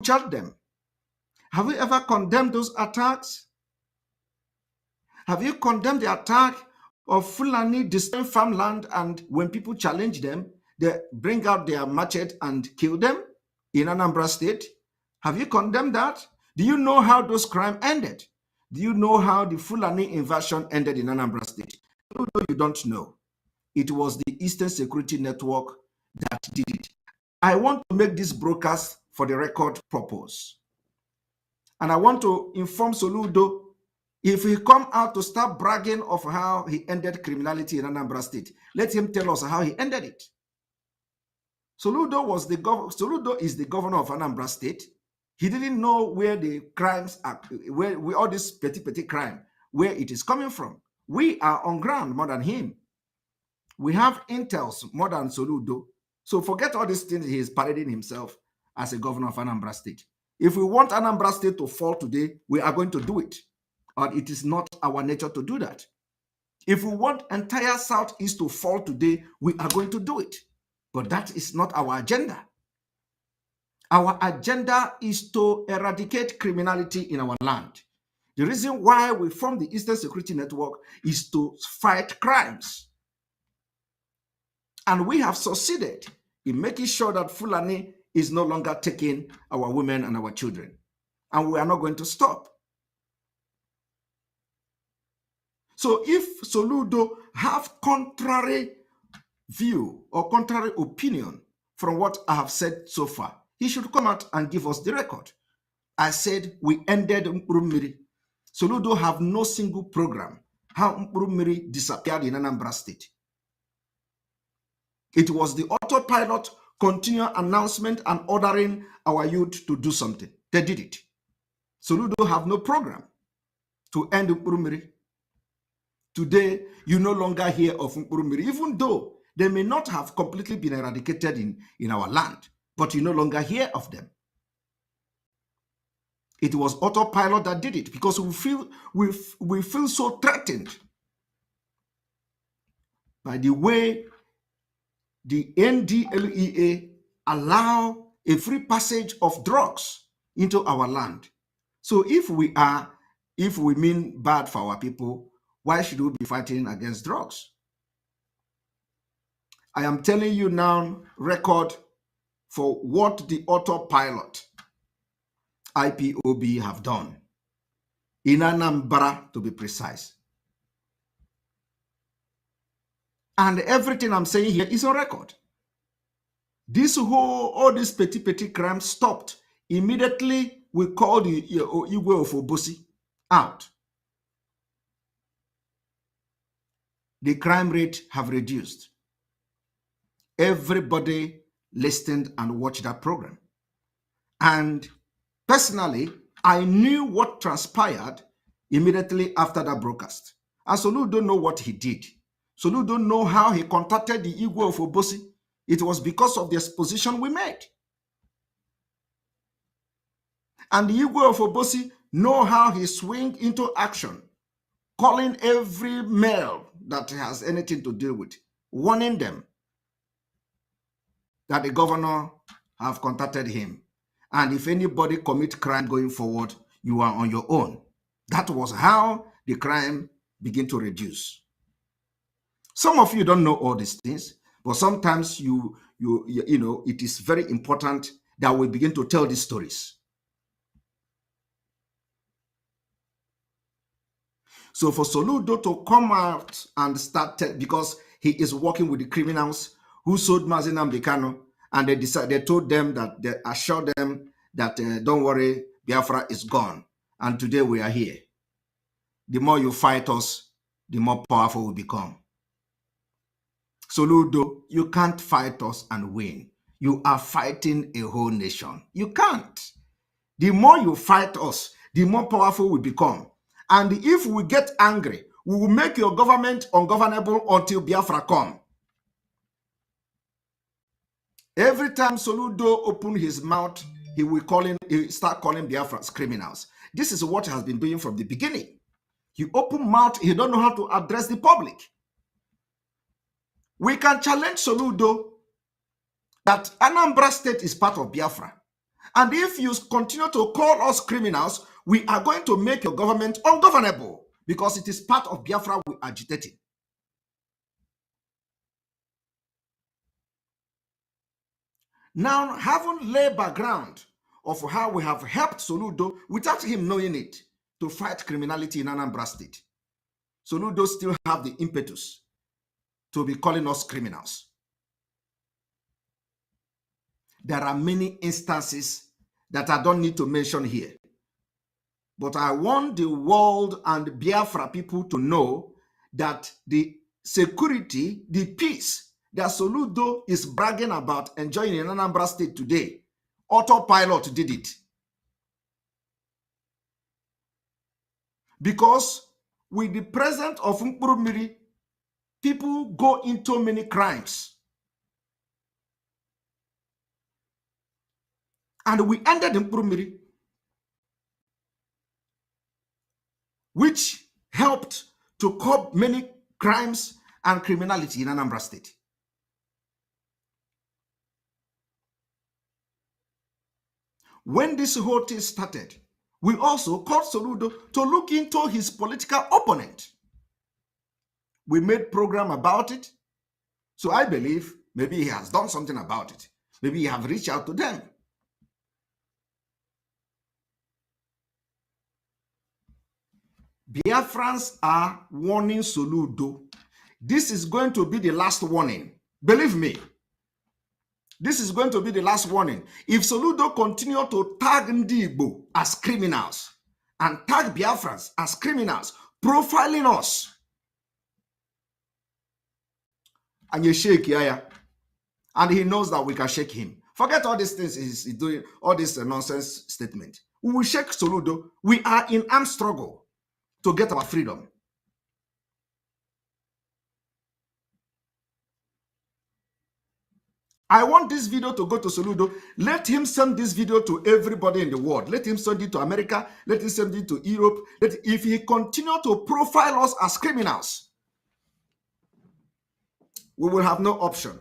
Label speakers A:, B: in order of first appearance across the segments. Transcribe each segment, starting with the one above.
A: butchered them. Have you ever condemned those attacks? Have you condemned the attack of Fulani destroying farmland, and when people challenge them, they bring out their machete and kill them in Anambra State? Have you condemned that? Do you know how those crimes ended? Do you know how the Fulani invasion ended in Anambra State? No, you don't know. It was the Eastern Security Network that did it. I want to make this broadcast for the record purpose. And I want to inform Soludo, if he come out to start bragging of how he ended criminality in Anambra State, let him tell us how he ended it. Soludo is the governor of Anambra State. He didn't know where the crimes are, where all this petty crime, where it is coming from. We are on ground more than him. We have intels more than Soludo. So forget all these things he is parading himself as a governor of Anambra State. If we want Anambra State to fall today, we are going to do it. But it is not our nature to do that. If we want entire Southeast to fall today, we are going to do it. But that is not our agenda. Our agenda is to eradicate criminality in our land. The reason why we formed the Eastern Security Network is to fight crimes. And we have succeeded in making sure that Fulani is no longer taking our women and our children. And we are not going to stop. So if Soludo have contrary view or contrary opinion from what I have said so far, he should come out and give us the record. I said we ended Mkpurumiri. Soludo have no single program how Mkpurumiri disappeared in Anambra State. It was the autopilot, continual announcement and ordering our youth to do something. They did it. Soludo have no program to end Mkpurumiri. Today, you no longer hear of Mkpurumiri, even though they may not have completely been eradicated in our land, but you no longer hear of them. It was autopilot that did it because we feel so threatened by the way the NDLEA allow a free passage of drugs into our land. So if we mean bad for our people, why should we be fighting against drugs? I am telling you now, record for what the autopilot IPOB have done in Anambra, to be precise. And everything I'm saying here is on record. All this petty crime stopped. Immediately, we called the Igwe of Obosi out. The crime rate have reduced. Everybody listened and watched that program. And personally, I knew what transpired immediately after that broadcast. And Solu don't know what he did. Solu don't know how he contacted the Igwe of Obosi. It was because of the exposition we made. And the Igwe of Obosi know how he swing into action, calling every male that has anything to do with, warning them that the governor have contacted him. And if anybody commit crime going forward, you are on your own. That was how the crime began to reduce. Some of you don't know all these things, but sometimes you know it is very important that we begin to tell these stories. So for Soludo to come out and start, because he is working with the criminals who sold Mazi Nnamdi Kanu, and they told them that, they assured them that don't worry, Biafra is gone, and today we are here. The more you fight us, the more powerful we become. Soludo, you can't fight us and win. You are fighting a whole nation. You can't. The more you fight us, the more powerful we become. And if we get angry, we will make your government ungovernable until Biafra come. Every time Soludo open his mouth, he start calling Biafrans criminals. This is what he has been doing from the beginning. He open mouth, he don't know how to address the public. We can challenge Soludo that Anambra State is part of Biafra. And if you continue to call us criminals, we are going to make your government ungovernable because it is part of Biafra we are agitating. Now, having laid background of how we have helped Soludo without him knowing it to fight criminality in Anambra State, Soludo still have the impetus to be calling us criminals. There are many instances that I don't need to mention here. But I want the world and Biafra people to know that the security, the peace that Soludo is bragging about enjoying in Anambra State today, autopilot did it. Because with the presence of Mkpurumiri, people go into many crimes. And we ended Mkpurumiri, which helped to curb many crimes and criminality in Anambra State. When this whole thing started, we also called Soludo to look into his political opponent. We made program about it. So I believe maybe he has done something about it. Maybe he have reached out to them. Biafrans are warning Soludo. This is going to be the last warning. Believe me. This is going to be the last warning. If Soludo continue to tag Ndi Igbo as criminals and tag Biafrans as criminals, profiling us, and you shake Yaya, and he knows that we can shake him. Forget all these things he's doing, all this nonsense statement. We will shake Soludo. We are in armed struggle to get our freedom. I want this video to go to Soludo. Let him send this video to everybody in the world. Let him send it to America. Let him send it to Europe. If he continue to profile us as criminals, we will have no option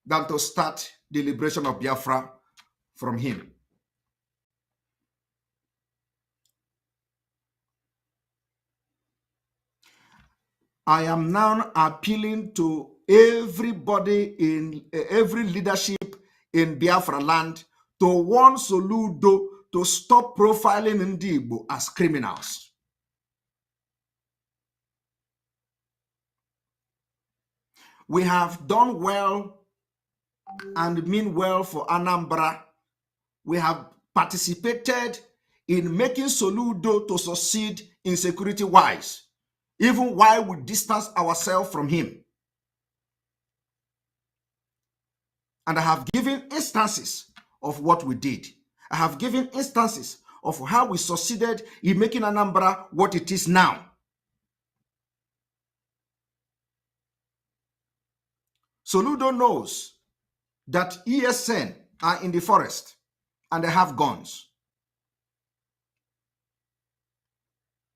A: than to start the liberation of Biafra from him. I am now appealing to everybody in every leadership in Biafra land to warn Soludo to stop profiling Ndi Igbo as criminals. We have done well and mean well for Anambra. We have participated in making Soludo to succeed in security-wise, even while we distance ourselves from him. And I have given instances of what we did. I have given instances of how we succeeded in making Anambra what it is now. Soludo knows that ESN are in the forest and they have guns.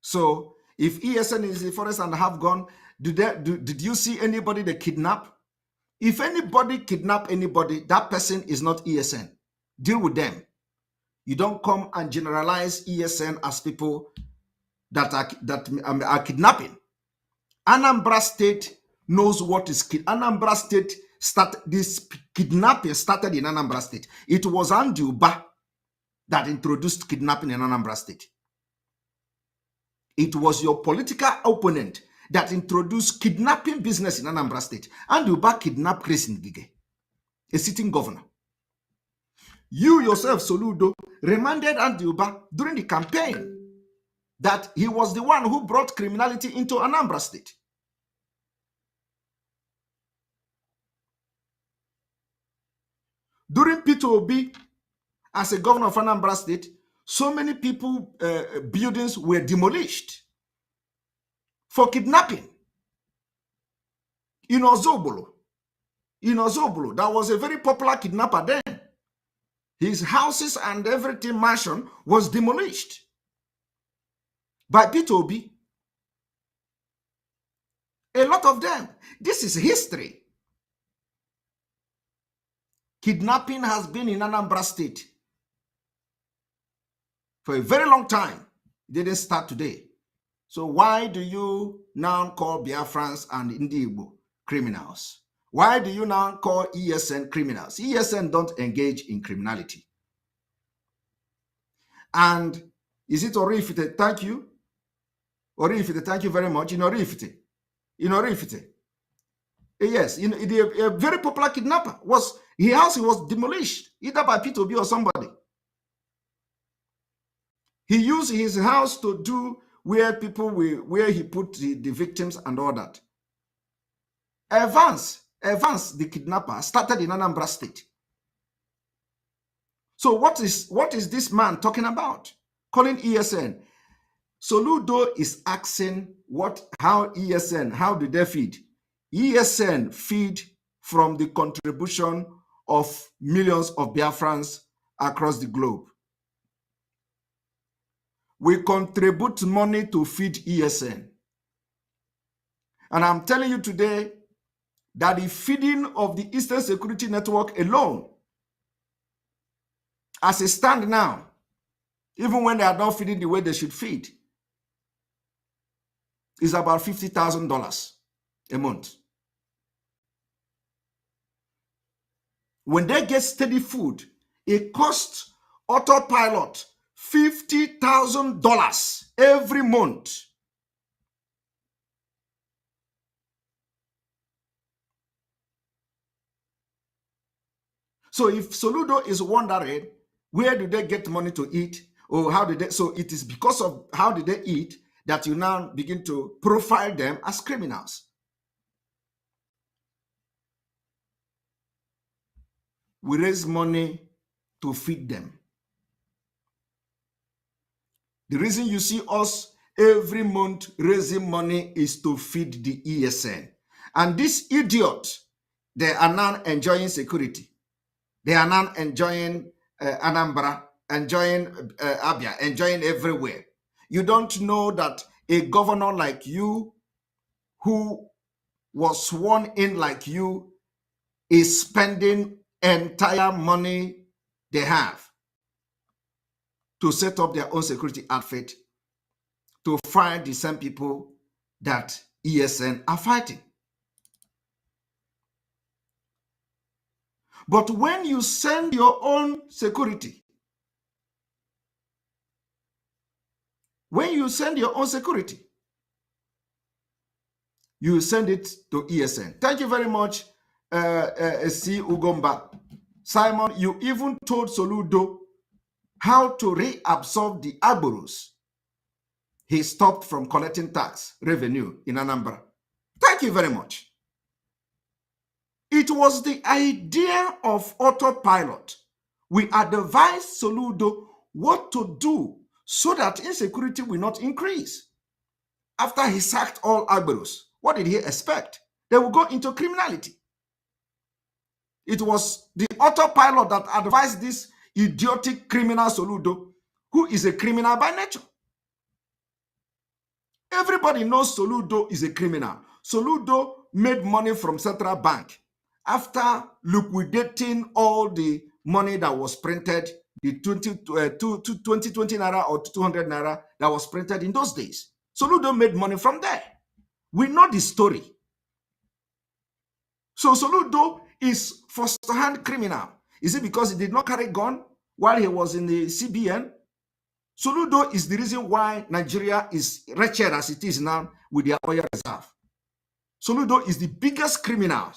A: So if ESN is in the forest and have gun, did you see anybody they kidnap? If anybody kidnap anybody, that person is not ESN. Deal with them. You don't come and generalize ESN as people that are kidnapping. Anambra State knows what is Anambra State this kidnapping started in Anambra State. It was Andy Uba that introduced kidnapping in Anambra State. It was your political opponent that introduced kidnapping business in Anambra State. Andy Uba kidnapped Chris Ngige, a sitting governor. You yourself, Soludo, reminded Andy Uba during the campaign that he was the one who brought criminality into Anambra State. During Peter Obi, as a governor of Anambra State, so many people, buildings were demolished for kidnapping. In Ozobolo, that was a very popular kidnapper then. His houses and everything, mansion, was demolished by Peter Obi. A lot of them. This is history. Kidnapping has been in Anambra State for a very long time. It didn't start today. So why do you now call Biafrans and Ndi Igbo criminals? Why do you now call ESN criminals? ESN don't engage in criminality. And is it Orifite? Thank you. Orifite, thank you very much. In Orifite. Yes, a very popular kidnapper. His house was demolished, either by P2B or somebody. He used his house to do where he put the victims and all that. Evans, the kidnapper, started in Anambra State. So what is this man talking about? Calling ESN. Soludo is asking how do they feed? ESN feed from the contribution of millions of Biafrans across the globe. We contribute money to feed ESN. And I'm telling you today that the feeding of the Eastern Security Network alone, as it stands now, even when they are not feeding the way they should feed, is about $50,000 a month. When they get steady food, it costs autopilot $50,000 every month. So if Soludo is wondering where do they get money to eat, or how did they, so it is because of how did they eat that you now begin to profile them as criminals. We raise money to feed them. The reason you see us every month raising money is to feed the ESN. And this idiot, they are now enjoying security. They are now enjoying Anambra, enjoying Abia, enjoying everywhere. You don't know that a governor like you, who was sworn in like you, is spending entire money they have to set up their own security outfit to fight the same people that ESN are fighting. But when you send your own security, you send it to ESN. Thank you very much, C. Ugomba. Simon, you even told Soludo how to reabsorb the Agboros. He stopped from collecting tax revenue in Anambra. Thank you very much. It was the idea of autopilot. We advised Soludo what to do so that insecurity will not increase. After he sacked all Agboros, what did he expect? They will go into criminality. It was the autopilot that advised this idiotic criminal Soludo, who is a criminal by nature. Everybody knows Soludo is a criminal. Soludo made money from Central Bank after liquidating all the money that was printed, the 2020 naira or 200 naira that was printed in those days. Soludo made money from there. We know the story. So Soludo is first-hand criminal. Is it because he did not carry a gun while he was in the CBN? Soludo is the reason why Nigeria is wretched as it is now with their oil reserve. Soludo is the biggest criminal.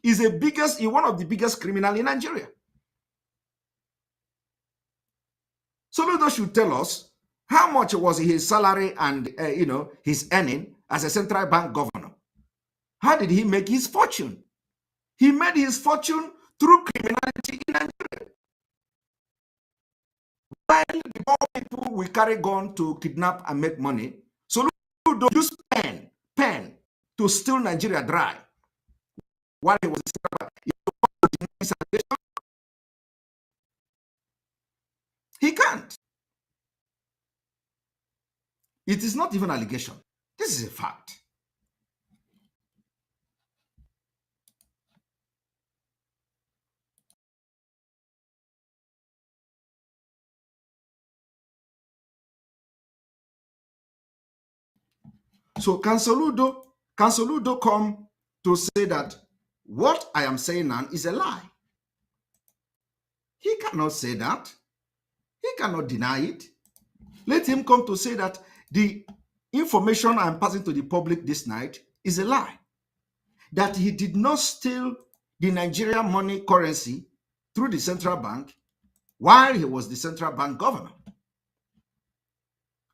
A: He's one of the biggest criminals in Nigeria. Soludo should tell us how much was his salary and his earning as a central bank governor. How did he make his fortune? He made his fortune through criminality in Nigeria. While the poor people will carry gun to kidnap and make money, Soludo use pen to steal Nigeria dry. While he was he can't. It is not even an allegation. This is a fact. So can Soludo come to say that what I am saying now is a lie? He cannot say that. He cannot deny it. Let him come to say that the information I'm passing to the public this night is a lie. That he did not steal the Nigerian money currency through the central bank while he was the central bank governor.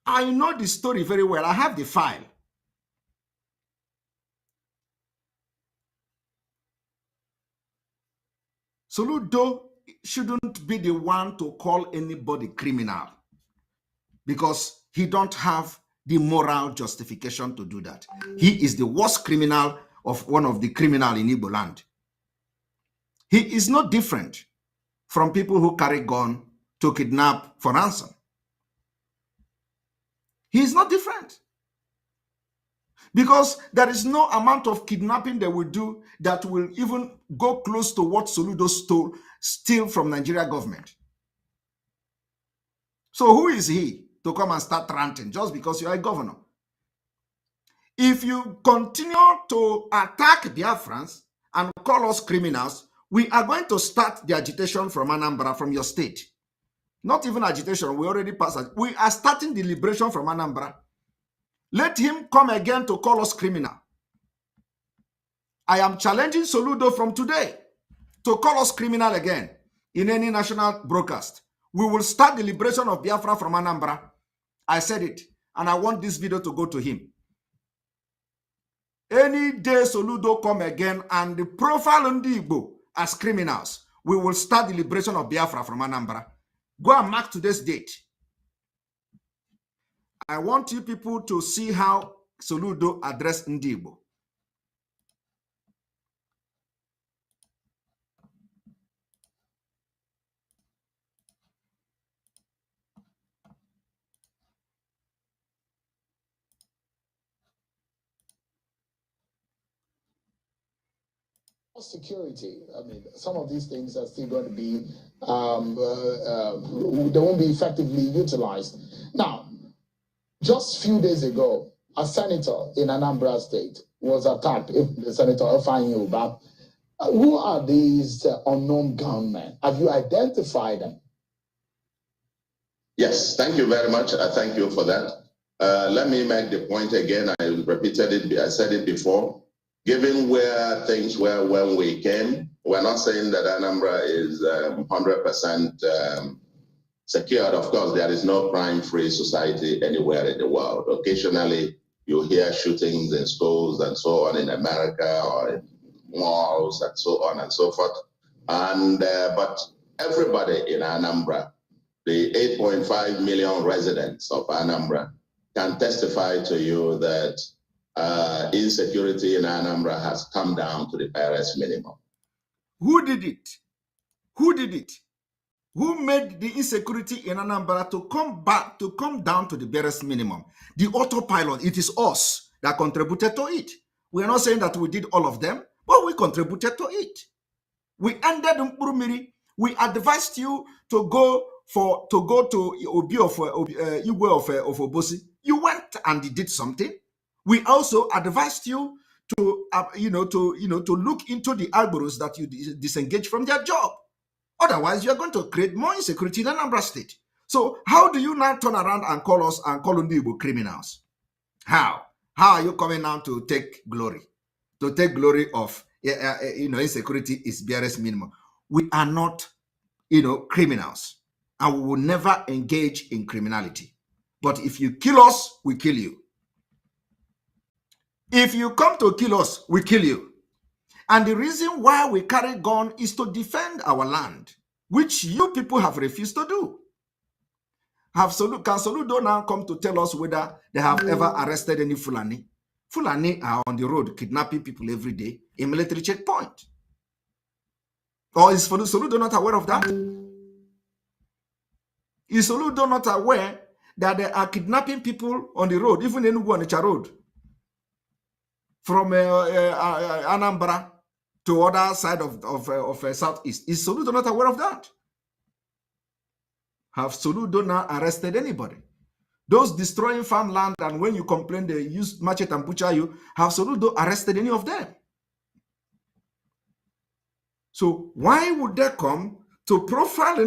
A: I know the story very well. I have the file. Soludo shouldn't be the one to call anybody criminal because he don't have the moral justification to do that. He is the worst criminal of one of the criminal in Igbo land. He is not different from people who carry gun to kidnap for ransom. He is not different. Because there is no amount of kidnapping they will do that will even go close to what Soludo steal from Nigeria government. So who is he to come and start ranting just because you are a governor? If you continue to attack Biafrans and call us criminals, we are going to start the agitation from Anambra, from your state. Not even agitation, we already passed it. We are starting the liberation from Anambra. Let him come again to call us criminal. I am challenging Soludo from today to call us criminal again in any national broadcast. We will start the liberation of Biafra from Anambra. I said it, and I want this video to go to him. Any day Soludo come again and the profile Ndi Igbo as criminals, we will start the liberation of Biafra from Anambra. Go and mark today's date. I want you people to see how Soludo addressed Ndi Igbo.
B: Security. I mean, some of these things are still going to be, they won't be effectively utilized. Now, just a few days ago, a senator in Anambra State was attacked, Senator Efeanyi Ubah. Who are these unknown gunmen? Have you identified them?
C: Yes, thank you very much. I thank you for that. Let me make the point again. I repeated it, I said it before. Given where things were when we came, we're not saying that Anambra is 100% secured. Of course, there is no crime-free society anywhere in the world. Occasionally, you hear shootings in schools and so on in America or in malls and so on and so forth. And but everybody in Anambra, the 8.5 million residents of Anambra, can testify to you that insecurity in Anambra has come down to the barest minimum.
A: Who did it? Who did it? Who made the insecurity in Anambra to come down to the barest minimum? The autopilot. It is us that contributed to it. We are not saying that we did all of them, but we contributed to it. We ended Mkurumiri. We advised you to go to Obi of Igwe of Obosi. You went and did something. We also advised you to to look into the Agboros that you disengage from their job. Otherwise, you are going to create more insecurity in Anambra State. So how do you now turn around and call us and call Ndi Igbo criminals? How? How are you coming now to take glory? To take glory of insecurity is barest minimum. We are not criminals, and we will never engage in criminality. But if you kill us, we kill you. If you come to kill us, we kill you. And the reason why we carry gun is to defend our land, which you people have refused to do. Can Soludo now come to tell us whether they have ever arrested any Fulani? Fulani are on the road kidnapping people every day in military checkpoint. Or is Soludo not aware of that? Is Soludo not aware that they are kidnapping people on the road, even in Enugu road, from Anambra to other side of Southeast? Is Soludo not aware of that? Have Soludo now arrested anybody? Those destroying farmland, and when you complain they use machete and butcher you, have Soludo arrested any of them? So why would they come to profile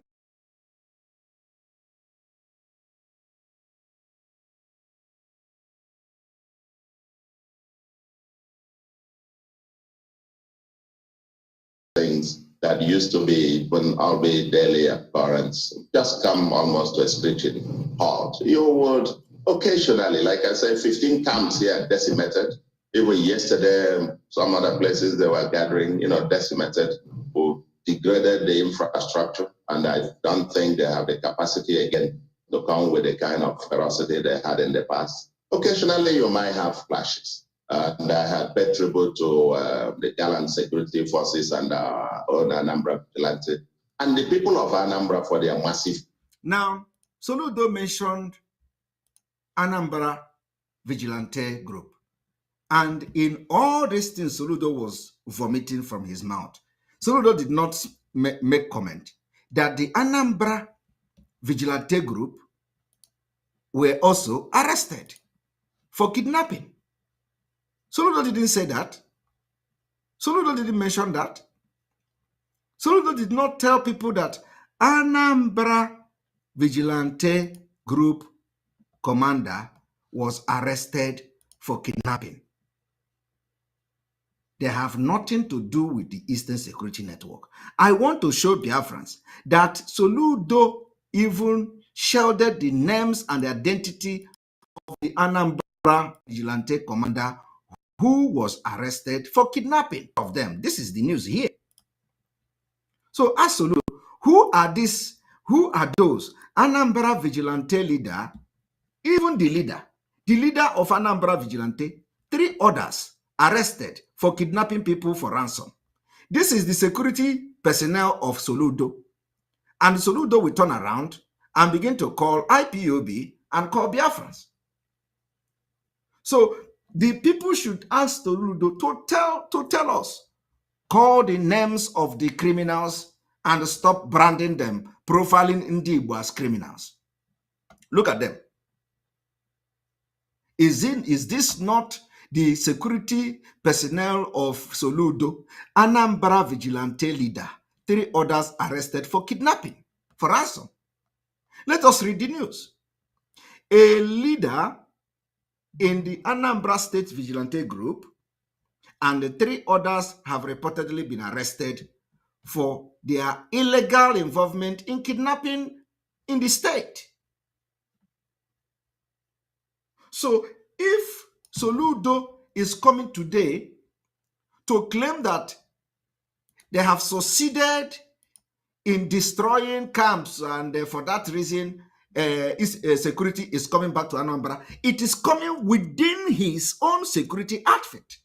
C: things that used to be, when albeit daily occurrence, just come almost to a screeching halt? You would occasionally, like I said, 15 camps here decimated. Even yesterday, some other places they were gathering, decimated, who degraded the infrastructure, and I don't think they have the capacity again to come with the kind of ferocity they had in the past. Occasionally, you might have clashes. And I had paid tribute to the gallant security forces and our own Anambra vigilante and the people of Anambra for their massive.
A: Now, Soludo mentioned Anambra vigilante group. And in all these things, Soludo was vomiting from his mouth. Soludo did not make comment that the Anambra vigilante group were also arrested for kidnapping. Soludo didn't say that. Soludo didn't mention that. Soludo did not tell people that Anambra vigilante group commander was arrested for kidnapping. They have nothing to do with the Eastern Security Network. I want to show Biafrans that Soludo even shielded the names and the identity of the Anambra vigilante commander who was arrested for kidnapping of them. This is the news here. So ask Soludo, who are these? Who are those Anambra vigilante leader? Even the leader of Anambra vigilante, 3 others arrested for kidnapping people for ransom. This is the security personnel of Soludo. And Soludo will turn around and begin to call IPOB and call Biafrans. So the people should ask Soludo to tell us, call the names of the criminals and stop branding them, profiling Ndigbo as criminals. Look at them. Is this not the security personnel of Soludo, Anambra vigilante leader, 3 others arrested for kidnapping, for ransom? Let us read the news. A leader in the Anambra State Vigilante Group and the 3 others have reportedly been arrested for their illegal involvement in kidnapping in the state. So if Soludo is coming today to claim that they have succeeded in destroying camps, and for that reason, security is coming back to Anambra, it is coming within his own security outfit.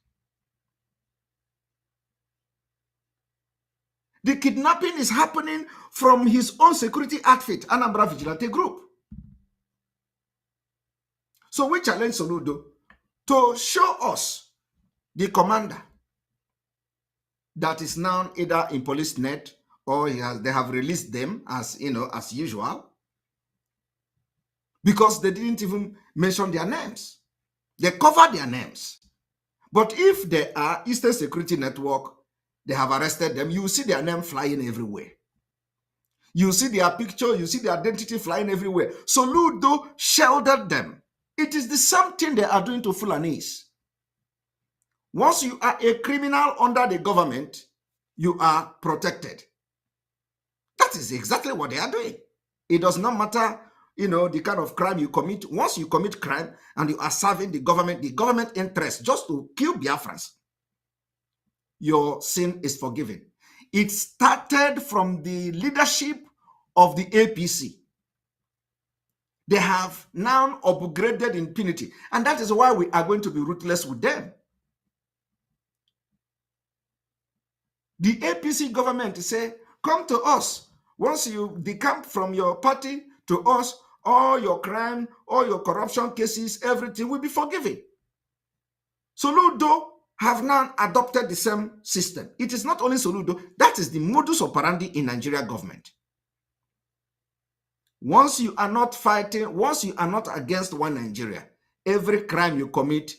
A: The kidnapping is happening from his own security outfit, Anambra Vigilante Group. So we challenge Soludo to show us the commander that is now either in police net or they have released them as usual, because they didn't even mention their names. They covered their names. But if they are Eastern Security Network, they have arrested them, you see their name flying everywhere. You see their picture, you see their identity flying everywhere. Soludo sheltered them. It is the same thing they are doing to Fulanese. Once you are a criminal under the government, you are protected. That is exactly what they are doing. It does not matter, the kind of crime you commit. Once you commit crime and you are serving the government interest just to kill Biafrans, your sin is forgiven. It started from the leadership of the APC. They have now upgraded impunity, and that is why we are going to be ruthless with them. The APC government say, come to us. Once you decamp from your party to us, all your crime, all your corruption cases, everything will be forgiven. Soludo have now adopted the same system. It is not only Soludo, that is the modus operandi in Nigeria government. Once you are not fighting, once you are not against one Nigeria, every crime you commit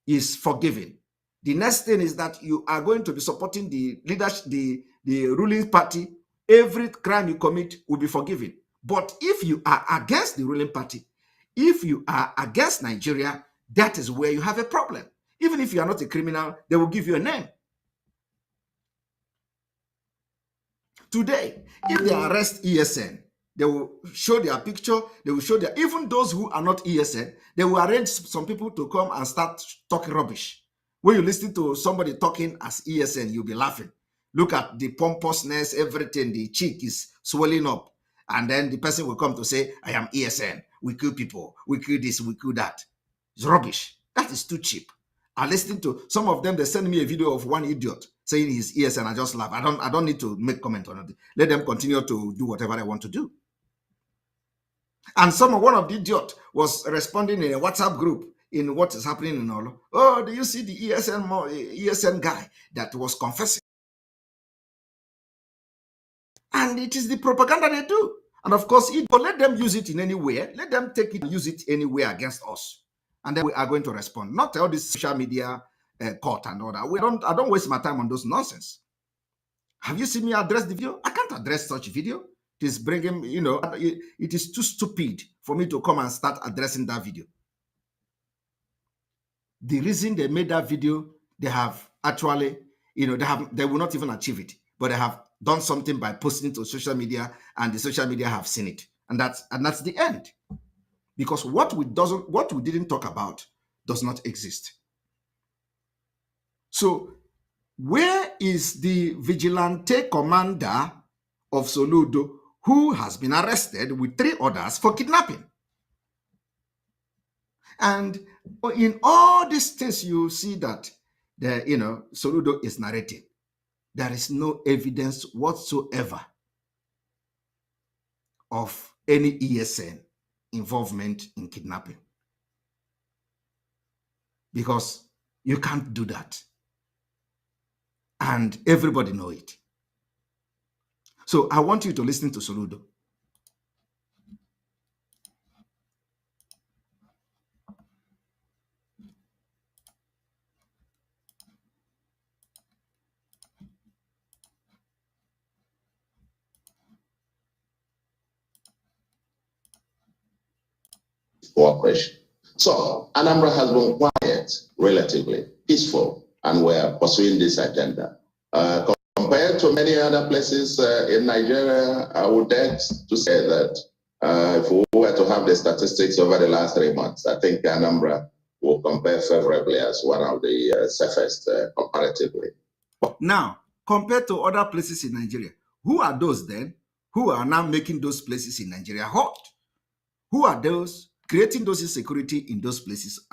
A: is forgiven. The next thing is that you are going to be supporting the leadership, the ruling party. Every crime you commit will be forgiven. But if you are against the ruling party, if you are against Nigeria, that is where you have a problem. Even if you are not a criminal, they will give you a name. Today, if they arrest ESN, they will show their picture, they will show their, even those who are not ESN, they will arrange some people to come and start talking rubbish. When you listen to somebody talking as ESN, you'll be laughing. Look at the pompousness, everything, the cheek is swelling up. And then the person will come to say, I am ESN. We kill people. We kill this, we kill that. It's rubbish. That is too cheap. I listened to some of them, they send me a video of one idiot saying he's ESN. I just laugh. I don't need to make comment on it. Let them continue to do whatever they want to do. And one of the idiot was responding in a WhatsApp group in what is happening in Olo. Oh, do you see the ESN guy that was confessing? And it is the propaganda they do. And of course, let them use it in any way. Let them take it and use it anywhere against us. And then we are going to respond. Not all this social media court and all that. I don't waste my time on those nonsense. Have you seen me address the video? I can't address such video. It is bringing, it is too stupid for me to come and start addressing that video. The reason they made that video, they have actually, they will not even achieve it, but they have done something by posting it to social media, and the social media have seen it, and that's the end. Because what we didn't talk about does not exist. So, where is the vigilante commander of Soludo who has been arrested with 3 others for kidnapping? And in all these things, you see that Soludo is narrating. There is no evidence whatsoever of any ESN involvement in kidnapping. Because you can't do that. And everybody know it. So I want you to listen to Soludo.
C: Cooperation. So Anambra has been quiet, relatively peaceful, and we're pursuing this agenda. Compared to many other places in Nigeria, I would dare to say that if we were to have the statistics over the last 3 months, I think Anambra will compare favorably as one of the safest comparatively.
A: Now, compared to other places in Nigeria, who are those then who are now making those places in Nigeria hot? Who are those creating those insecurity in those places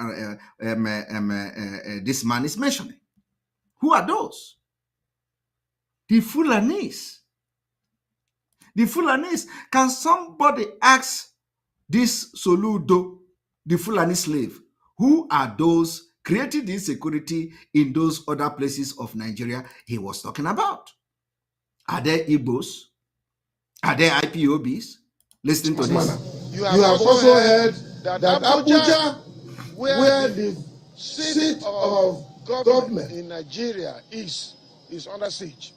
A: this man is mentioning? Who are those? The Fulanis. The Fulanis. Can somebody ask this Soludo, the Fulani slave, who are those creating the insecurity in those other places of Nigeria he was talking about? Are there Igbos? Are there IPOBs? Listen to this.
B: You have also heard that Abuja, where the seat of government in Nigeria is under siege.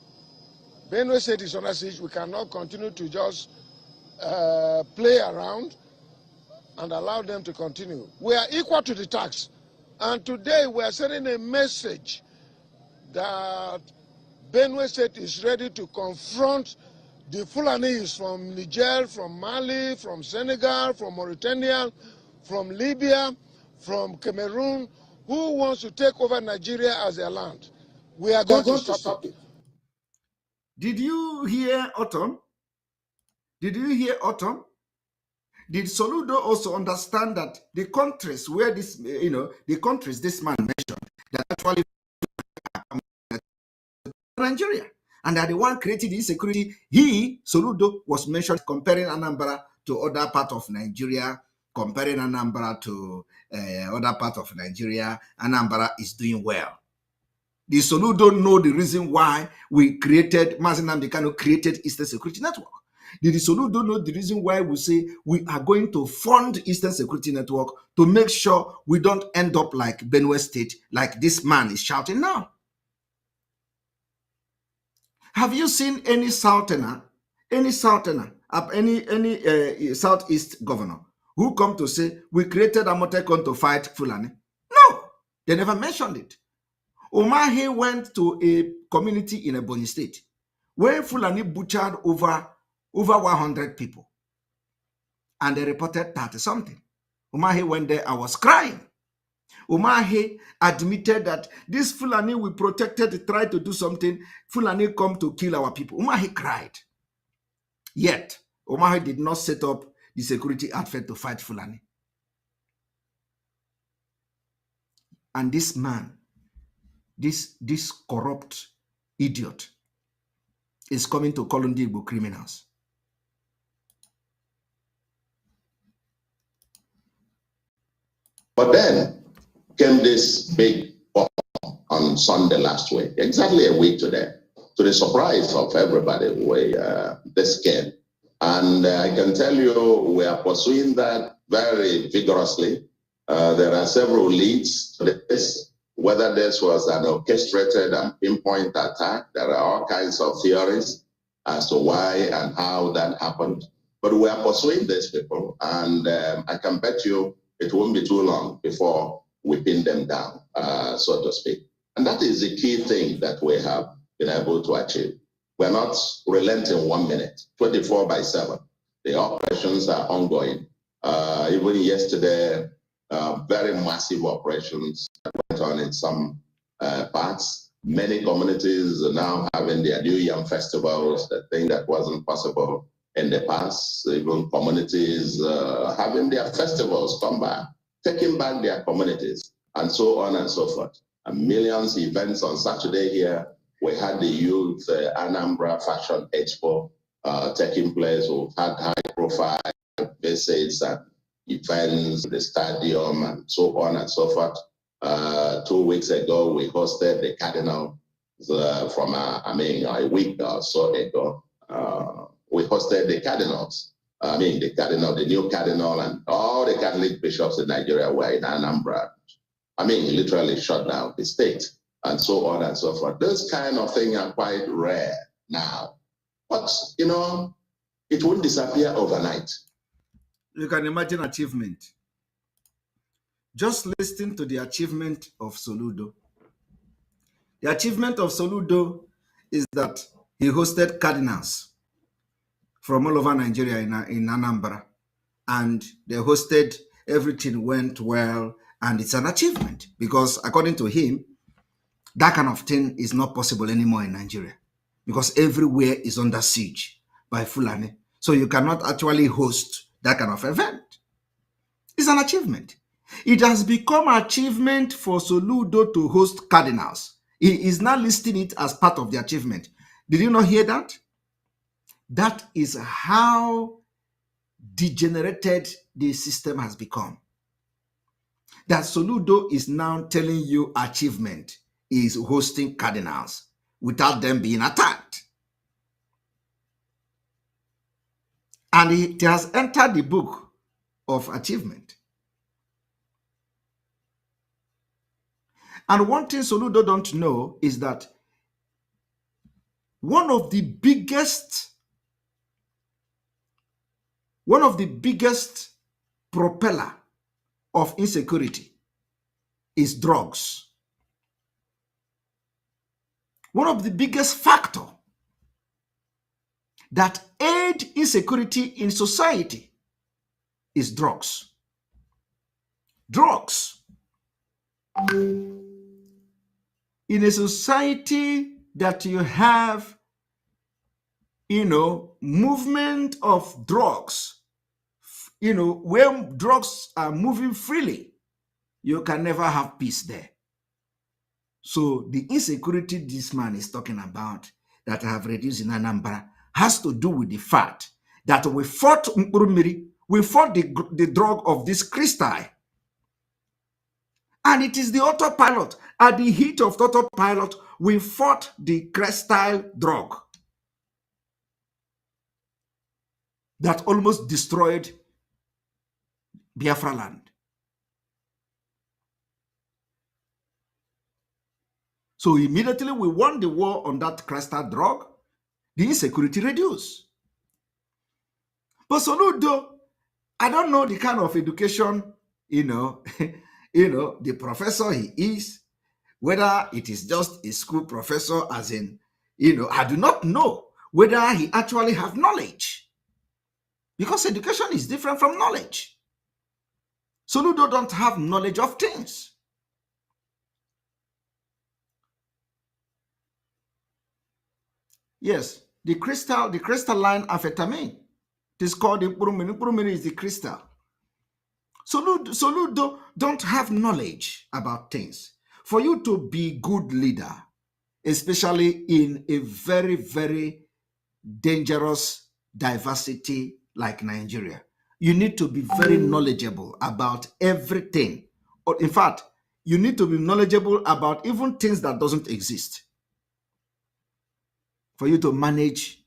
B: Benue State is under siege. We cannot continue to just play around and allow them to continue. We are equal to the tax. And today we are sending a message that Benue State is ready to confront the Fulanis from Niger, from Mali, from Senegal, from Mauritania, from Libya, from Cameroon, who wants to take over Nigeria as their land. We are going to stop it.
A: Did you hear Autumn? Did you hear Autumn? Did Soludo also understand that the countries where this, the countries this man mentioned, that actually Nigeria, and that the one created the insecurity, Soludo, was mentioned comparing Anambra to other part of Nigeria, comparing Anambra to other part of Nigeria. Anambra is doing well. The Soludo know the reason why we created, Mazi Nnamdi Kanu created Eastern Security Network. Did the Soludo know the reason why we say we are going to fund Eastern Security Network to make sure we don't end up like Benue State, like this man is shouting now? Have you seen any Southerner, any Southeast governor who come to say we created Amotekon to fight Fulani? No, they never mentioned it. Umahi went to a community in Ebonyi State where Fulani butchered over 100 people, and they reported 30 something. Umahi went there. I was crying. Umahi admitted that this Fulani we protected tried to do something. Fulani come to kill our people. Umahi cried. Yet, Umahi did not set up the security outfit to fight Fulani. And this man, this corrupt idiot, is coming to call on the Igbo criminals.
C: But then came this big bomb on Sunday last week, exactly a week today, to the surprise of everybody. This came. And I can tell you, we are pursuing that very vigorously. There are several leads to this. Whether this was an orchestrated and pinpoint attack, there are all kinds of theories as to why and how that happened. But we are pursuing these people, and I can bet you it won't be too long before we pin them down, so to speak. And that is the key thing that we have been able to achieve. We're not relenting 1 minute, 24/7. The operations are ongoing. Even yesterday, very massive operations went on in some parts. Many communities are now having their New Yam festivals, the thing that wasn't possible in the past. Even communities having their festivals come back, taking back their communities, and so on and so forth. And millions of events on Saturday here. We had the youth Anambra Fashion Expo taking place. We've had high-profile visits and events, the stadium, and so on and so forth. 2 weeks ago, we hosted the Cardinal from, a week or so ago. We hosted the Cardinals. The new Cardinal, and all the Catholic bishops in Nigeria were in Anambra. Literally shut down the state, and so on and so forth. Those kind of things are quite rare now. But, it won't disappear overnight.
A: You can imagine achievement. Just listen to the achievement of Soludo. The achievement of Soludo is that he hosted cardinals from all over Nigeria in Anambra. And they hosted, everything went well. And it's an achievement because according to him, that kind of thing is not possible anymore in Nigeria because everywhere is under siege by Fulani. So you cannot actually host that kind of event. It's an achievement. It has become an achievement for Soludo to host cardinals. He is now listing it as part of the achievement. Did you not hear that? That is how degenerated the system has become. That Soludo is now telling you achievement is hosting cardinals without them being attacked. And it has entered the book of achievement. And one thing Soludo don't know is that one of the biggest propeller of insecurity is drugs. One of the biggest factor that aid insecurity in society is drugs. Drugs. In a society that you have, movement of drugs, where drugs are moving freely, you can never have peace there. So the insecurity this man is talking about that have reduced in Anambra has to do with the fact that we fought Mkurumiri, we fought the drug of this crystal. And it is the autopilot. At the heat of the autopilot, we fought the crystal drug. that almost destroyed Biafra land. So immediately we won the war on that crystal drug, the insecurity reduced. But Soludo, I don't know the kind of education, the professor he is, whether it is just a school professor, as in, I do not know whether he actually have knowledge. Because education is different from knowledge. Soludo don't have knowledge of things. Yes, the crystalline amphetamine. It is called the Purumini is the crystal. Soludo don't have knowledge about things. For you to be good leader, especially in a very, very dangerous diversity like Nigeria, you need to be very knowledgeable about everything. Or in fact, you need to be knowledgeable about even things that doesn't exist for you to manage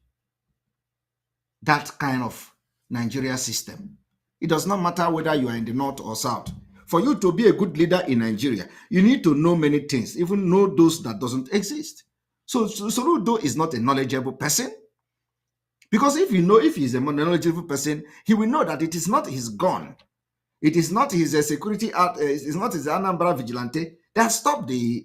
A: that kind of Nigeria system. It does not matter whether you are in the north or south. For you to be a good leader in Nigeria, you need to know many things, even know those that doesn't exist. So Soludo is not a knowledgeable person. Because if he's a knowledgeable person, he will know that it is not his gun. It is not his security, it's not his Anambra vigilante that stopped the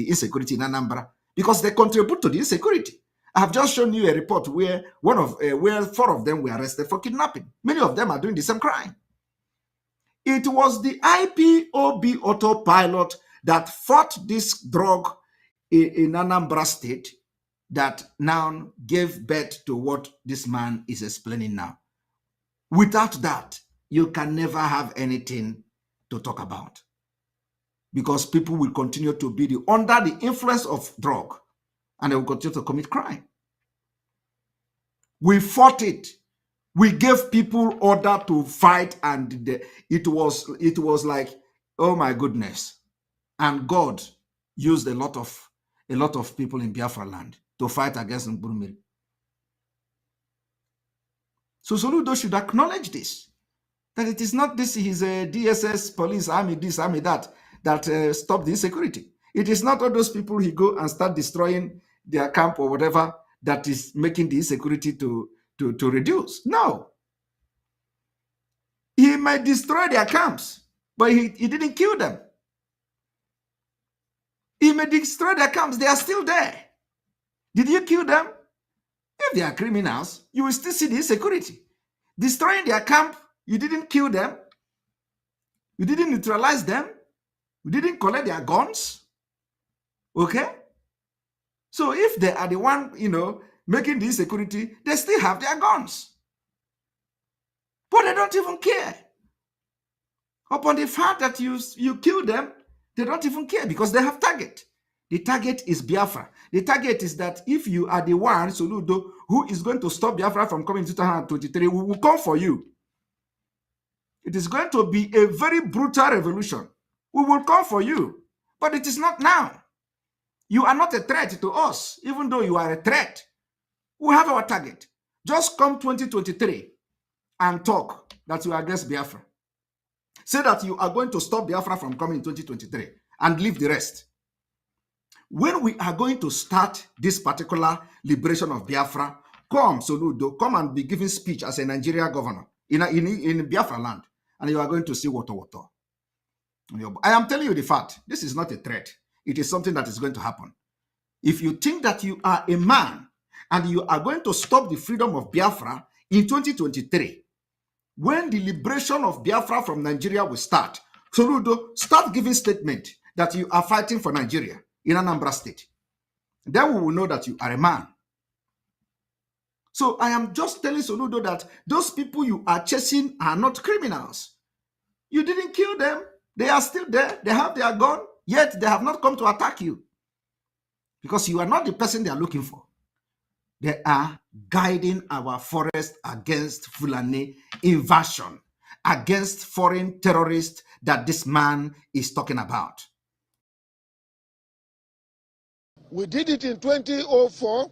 A: insecurity in Anambra, because they contribute to the insecurity. I have just shown you a report where where 4 of them were arrested for kidnapping. Many of them are doing the same crime. It was the IPOB autopilot that fought this drug in Anambra State that now gave birth to what this man is explaining now. Without that, you can never have anything to talk about, because people will continue to be under the influence of drug, and they will continue to commit crime. We fought it. We gave people order to fight, and it was like, oh my goodness. And God used a lot of people in Biafra land to fight against Mburumiri. So Soludo should acknowledge this, that it is not this his DSS, police, army, this, army, that stop the insecurity. It is not all those people he go and start destroying their camp or whatever that is making the insecurity to reduce. No. He might destroy their camps, but he didn't kill them. He may destroy their camps, they are still there. Did you kill them? If they are criminals, you will still see the insecurity. Destroying their camp, you didn't kill them. You didn't neutralize them. You didn't collect their guns. Okay? So if they are the one, making the insecurity, they still have their guns. But they don't even care. Upon the fact that you kill them, they don't even care, because they have target. The target is Biafra. The target is that if you are the one, Soludo, who is going to stop Biafra from coming in 2023, we will come for you. It is going to be a very brutal revolution. We will come for you. But it is not now. You are not a threat to us, even though you are a threat. We have our target. Just come 2023 and talk that you are against Biafra. Say that you are going to stop Biafra from coming in 2023 and leave the rest. When we are going to start this particular liberation of Biafra, come, Soludo, come and be giving speech as a Nigeria governor in Biafra land, and you are going to see water. I am telling you the fact. This is not a threat. It is something that is going to happen. If you think that you are a man and you are going to stop the freedom of Biafra in 2023, when the liberation of Biafra from Nigeria will start, Soludo, start giving statement that you are fighting for Nigeria in Anambra State. Then we will know that you are a man. So I am just telling Soludo that those people you are chasing are not criminals. You didn't kill them. They are still there. They have their gun, yet they have not come to attack you, because you are not the person they are looking for. They are guiding our forest against Fulani invasion, against foreign terrorists that this man is talking about.
B: We did it in 2004,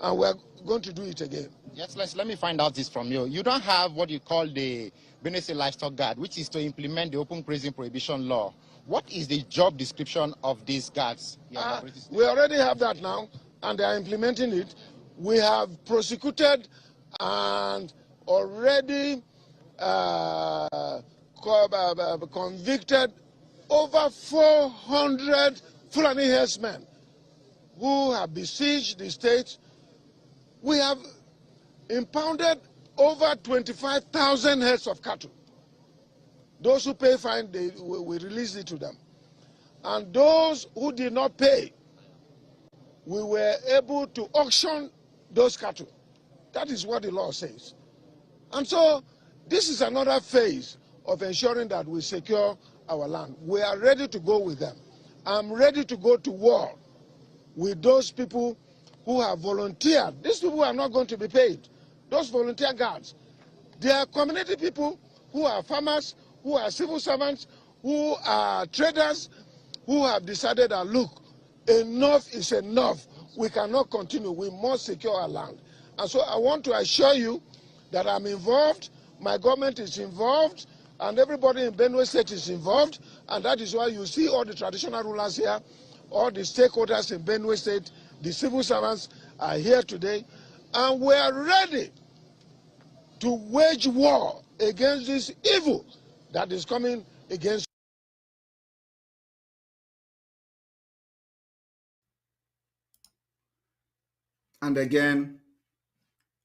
B: and we're going to do it again.
D: Yes, let me find out this from you. You don't have what you call the Benue Livestock Guard, which is to implement the open grazing prohibition law. What is the job description of these guards?
B: We already have that now, and they are implementing it. We have prosecuted and already convicted over 400 Fulani herdsmen who have besieged the state. We have impounded over 25,000 heads of cattle. Those who pay fine, we release it to them. And those who did not pay, we were able to auction those cattle. That is what the law says. And so this is another phase of ensuring that we secure our land. We are ready to go with them. I'm ready to go to war with those people who have volunteered. These people are not going to be paid. Those volunteer guards, they are community people who are farmers, who are civil servants, who are traders, who have decided that, look, enough is enough. We cannot continue. We must secure our land. And so I want to assure you that I'm involved, my government is involved, and everybody in Benue State is involved, and that is why you see all the traditional rulers here, all the stakeholders in Benue State, the civil servants are here today, and we are ready to wage war against this evil that is coming against.
A: And again,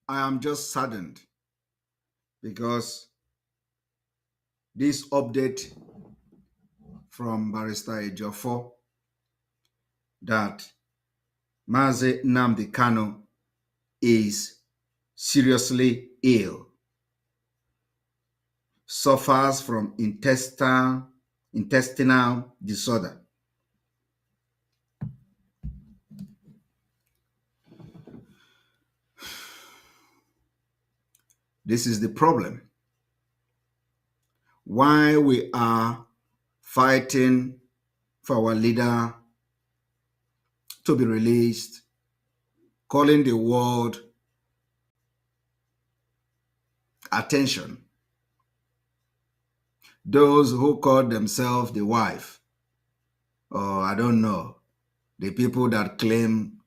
A: I am just saddened because this update from Barrister Ejiofor that Mazi Nnamdi Kanu is seriously ill, suffers from intestinal disorder. This is the problem. Why we are fighting for our leader to be released, calling the world attention. Those who call themselves the wife, or I don't know, the people that claim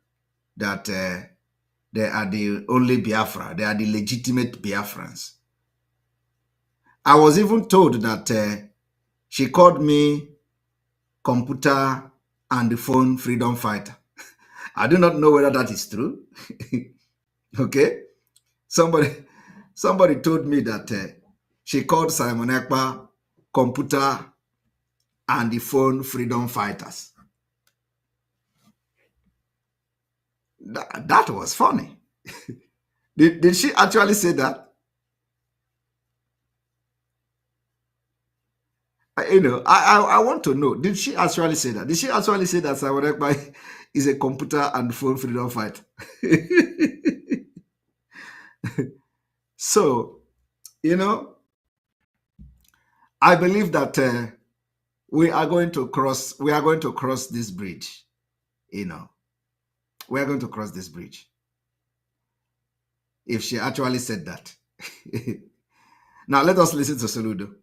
A: that they are the only Biafra, they are the legitimate Biafrans. I was even told that she called me computer and the phone freedom fighter. I do not know whether that is true. Okay, somebody told me that she called Simon Ekpa computer and the phone freedom fighters. That was funny. Did she actually say that? I want to know. Did she actually say that? Did she actually say that Simon Ekpa is a computer and phone freedom fighter? So, I believe that we are going to cross this bridge. We are going to cross this bridge. If she actually said that. Now let us listen to Soludo.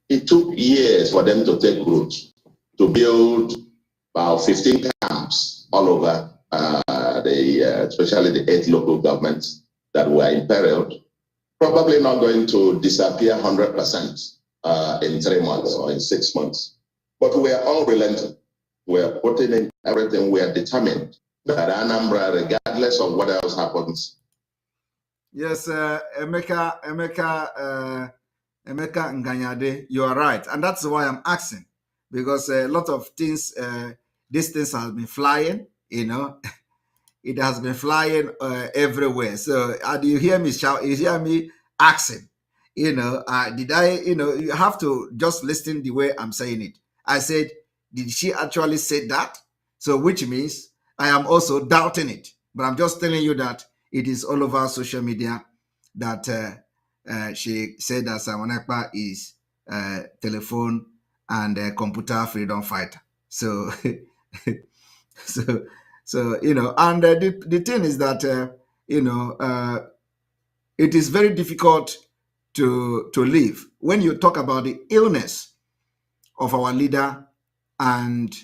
C: It took years for them to take root, to build about 15 camps all over especially the 8 local governments that were imperiled. Probably not going to disappear 100% in 3 months or in 6 months. But we are all relenting. We are putting in everything. We are determined that Anambra, regardless of what else happens.
A: Yes, Emeka Nganyade, you are right. And that's why I'm asking. Because a lot of things, these things have been flying, It has been flying everywhere. So do you hear me shout? You hear me asking? Did I, you have to just listen the way I'm saying it. I said, did she actually say that? So which means I am also doubting it. But I'm just telling you that it is all over social media that she said that Simon Ekpa is telephone and computer freedom fighter. So, so, and the thing is that it is very difficult to live when you talk about the illness of our leader and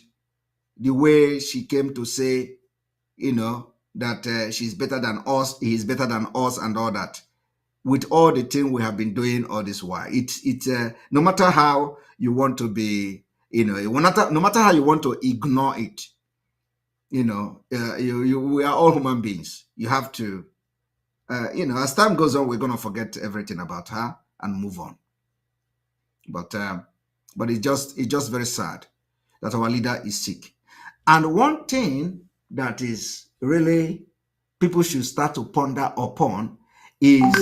A: the way she came to say, that she's better than us, he's better than us, and all that. With all the thing we have been doing all this while, no matter how you want to be, no matter how you want to ignore it, we are all human beings. You have to, as time goes on, we're gonna forget everything about her and move on. But it's just very sad that our leader is sick. And one thing that is really people should start to ponder upon is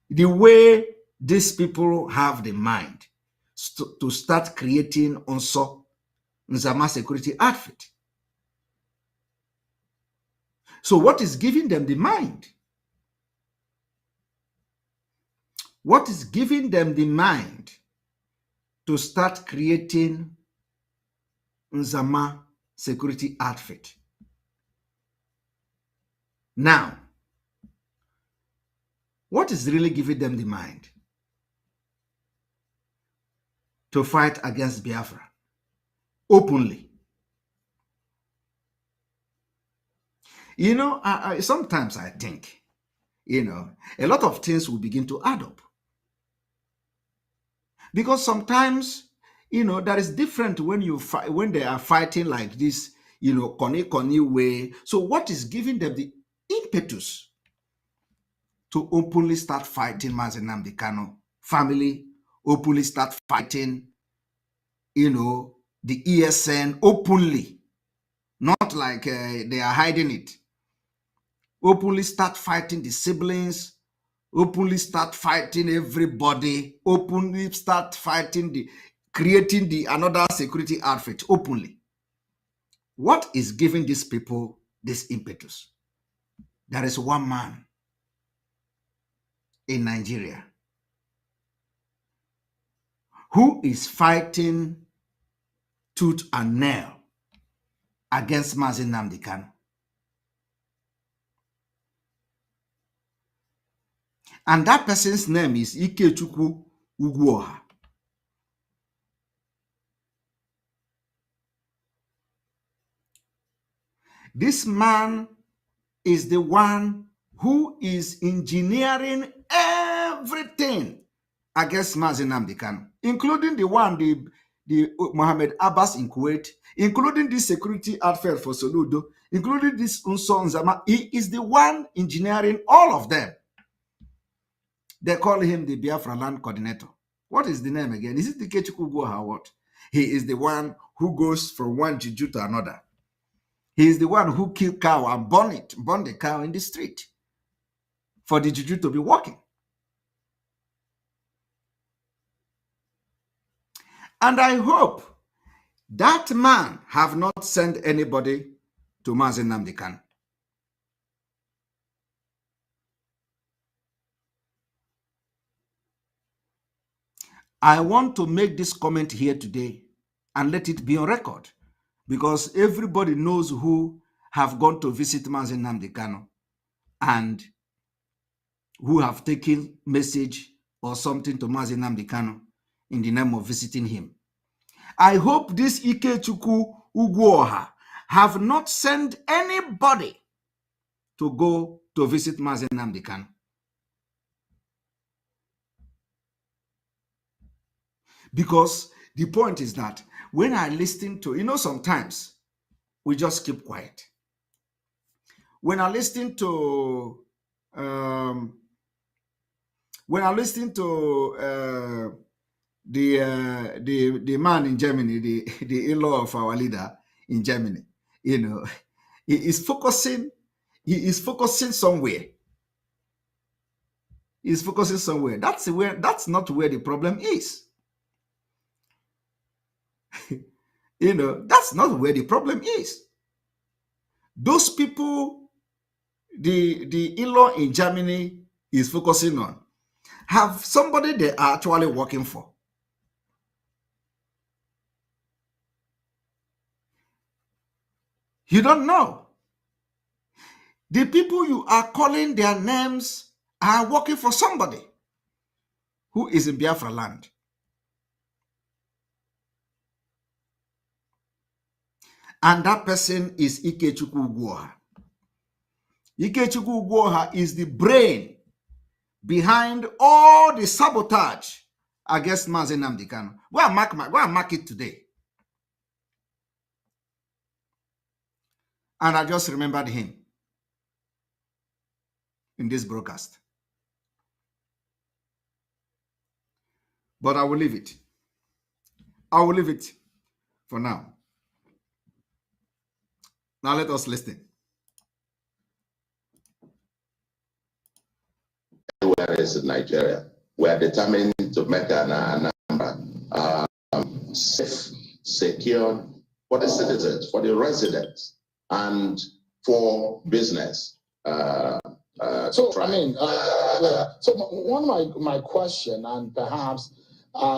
A: the way these people have the mind to start creating also Nzama security outfit. So what is giving them the mind? What is giving them the mind to start creating Nzama security outfit? Now, what is really giving them the mind to fight against Biafra openly? Sometimes I think, a lot of things will begin to add up. Because sometimes, that is different when when they are fighting like this, Kone way. So what is giving them the impetus to openly start fighting Mazi Nnamdi Kanu family, openly start fighting, the ESN openly, not like they are hiding it. Openly start fighting the siblings, openly start fighting everybody, openly start fighting creating another security outfit openly. What is giving these people this impetus? There is one man in Nigeria who is fighting tooth and nail against Mazi Nnamdi Kanu. And that person's name is Ikechukwu Ugwuoha. This man is the one who is engineering everything against Mazi Nnamdi Kanu, including the Mohammed Abbas in Kuwait, including this security outfit for Soludo, including this Unso Nzama. He is the one engineering all of them. They call him the Biafra land coordinator. What is the name again? Is it the Ikechukwu Ugwuoha or what? He is the one who goes from one juju to another. He is the one who killed cow and burn the cow in the street for the juju to be working. And I hope that man have not sent anybody to Mazi Nnamdi Kanu. I want to make this comment here today and let it be on record, because everybody knows who have gone to visit Mazi Nnamdi Kanu and who have taken message or something to Mazi Nnamdi Kanu in the name of visiting him. I hope this Ikechukwu Ugwuoha have not sent anybody to go to visit Mazi Nnamdi Kanu. Because the point is that when I listen to, sometimes we just keep quiet. When I listen to the man in Germany, the in-law of our leader in Germany, he is focusing somewhere. He's focusing somewhere. That's not where the problem is. That's not where the problem is. Those people, the in-law in Germany is focusing on, have somebody they are actually working for. You don't know. The people you are calling their names are working for somebody who is in Biafra land. And that person is Ikechukwu Ugwoha. Ikechukwu Ugwoha is the brain behind all the sabotage against Mazi Nnamdi Kanu. Go and mark it today. And I just remembered him in this broadcast. But I will leave it. I will leave it for now. Now let us listen.
C: Where is Nigeria? We are determined to make an safe, secure for the citizens, for the residents, and for business.
B: So one of my question, and perhaps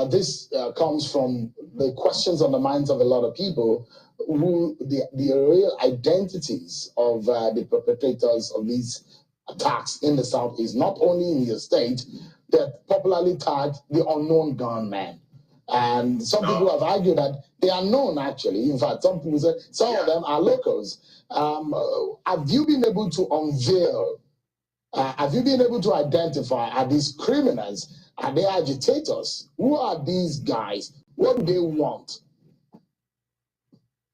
B: this comes from the questions on the minds of a lot of people, who the real identities of the perpetrators of these attacks in the South is not only in your state, they're popularly tagged the unknown gunmen. And some people have argued that they are known, actually. In fact, some people say some of them are locals. Have you been able to unveil, have you been able to identify, are these criminals, are they agitators? Who are these guys? What do they want?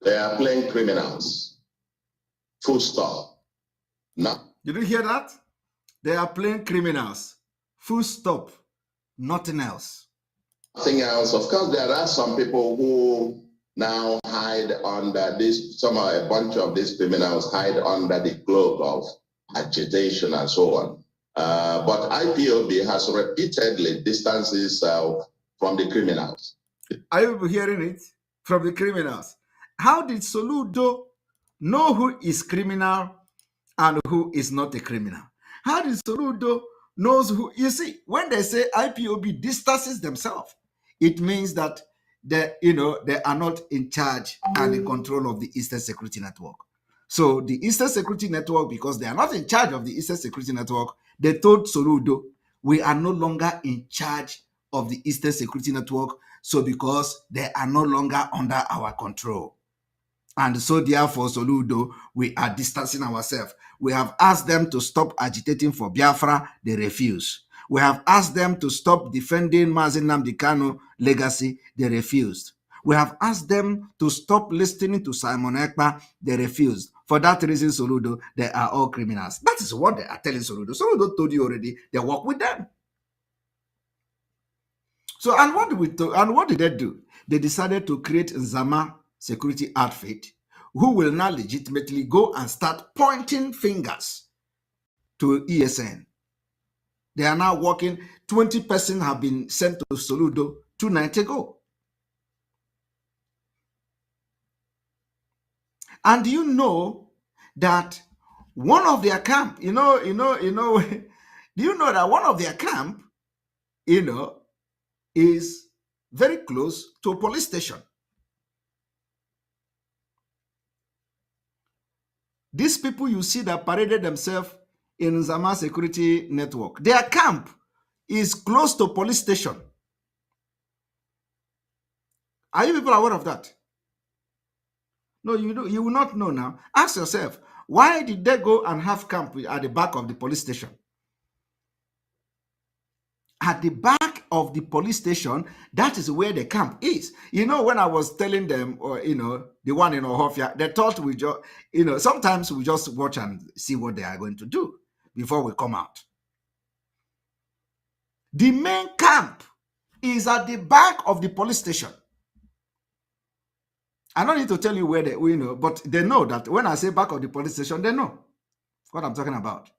C: They are playing criminals. Full stop. No.
A: Did you hear that? They are playing criminals. Full stop. Nothing else.
C: Nothing else. Of course, there are some people who now hide under this, a bunch of these criminals hide under the cloak of agitation and so on. But IPOB has repeatedly distanced itself from the criminals.
A: Are you hearing it? From the criminals. How did Soludo know who is criminal and who is not a criminal? How did Soludo knows who? You see, when they say IPOB distances themselves, it means that they are not in charge and in control of the Eastern Security Network. So the Eastern Security Network, because they are not in charge of the Eastern Security Network, they told Soludo, we are no longer in charge of the Eastern Security Network. So because they are no longer under our control. And so therefore, Soludo, we are distancing ourselves. We have asked them to stop agitating for Biafra. They refuse. We have asked them to stop defending Mazi Nnamdi Kanu legacy. They refused. We have asked them to stop listening to Simon Ekpa. They refused. For that reason, Soludo, they are all criminals. That is what they are telling Soludo. Soludo told you already, they work with them. So, and what did they do? They decided to create Nzama security outfit who will now legitimately go and start pointing fingers to ESN. They are now working. 20 persons have been sent to Soludo 2 nights ago. And you know that one of their camp, do you know that one of their camp, is very close to a police station. These people you see that paraded themselves in Zama Security Network, their camp is close to police station. Are you people aware of that? No, you will not know now. Ask yourself, why did they go and have camp at the back of the police station? At the back of the police station, that is where the camp is. When I was telling them, or the one in Ohofia, they thought we just, sometimes we just watch and see what they are going to do before we come out. The main camp is at the back of the police station. I don't need to tell you where but they know that when I say back of the police station, they know what I'm talking about.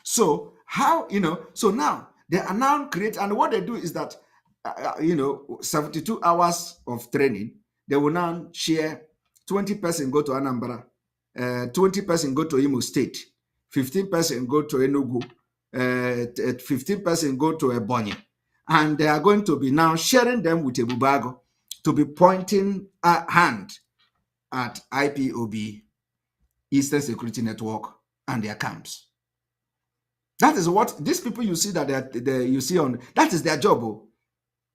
A: So how, so now they are now creating, and what they do is that, 72 hours of training, they will now share 20 person go to Anambra, 20 person go to Imo State, 15 person go to Enugu, 15 person go to Ebonyi, and they are going to be now sharing them with Ebubago to be pointing a hand at IPOB, Eastern Security Network, and their camps. That is what these people you see that you see on, that is their job. Oh.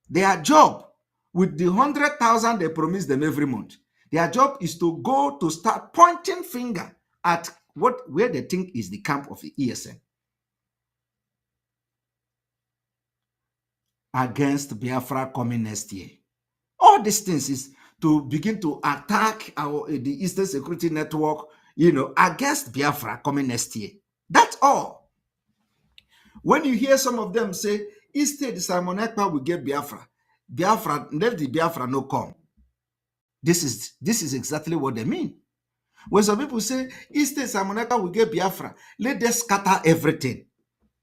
A: Their job, with the 100,000 they promise them every month, their job is to go to start pointing finger at where they think is the camp of the ESN against Biafra coming next year. All these things is to begin to attack the Eastern Security Network, against Biafra coming next year. That's all. When you hear some of them say, instead Simon Ekpa will get Biafra, let the Biafra no come. This is exactly what they mean. When some people say, instead Simon Ekpa will get Biafra, let them scatter everything.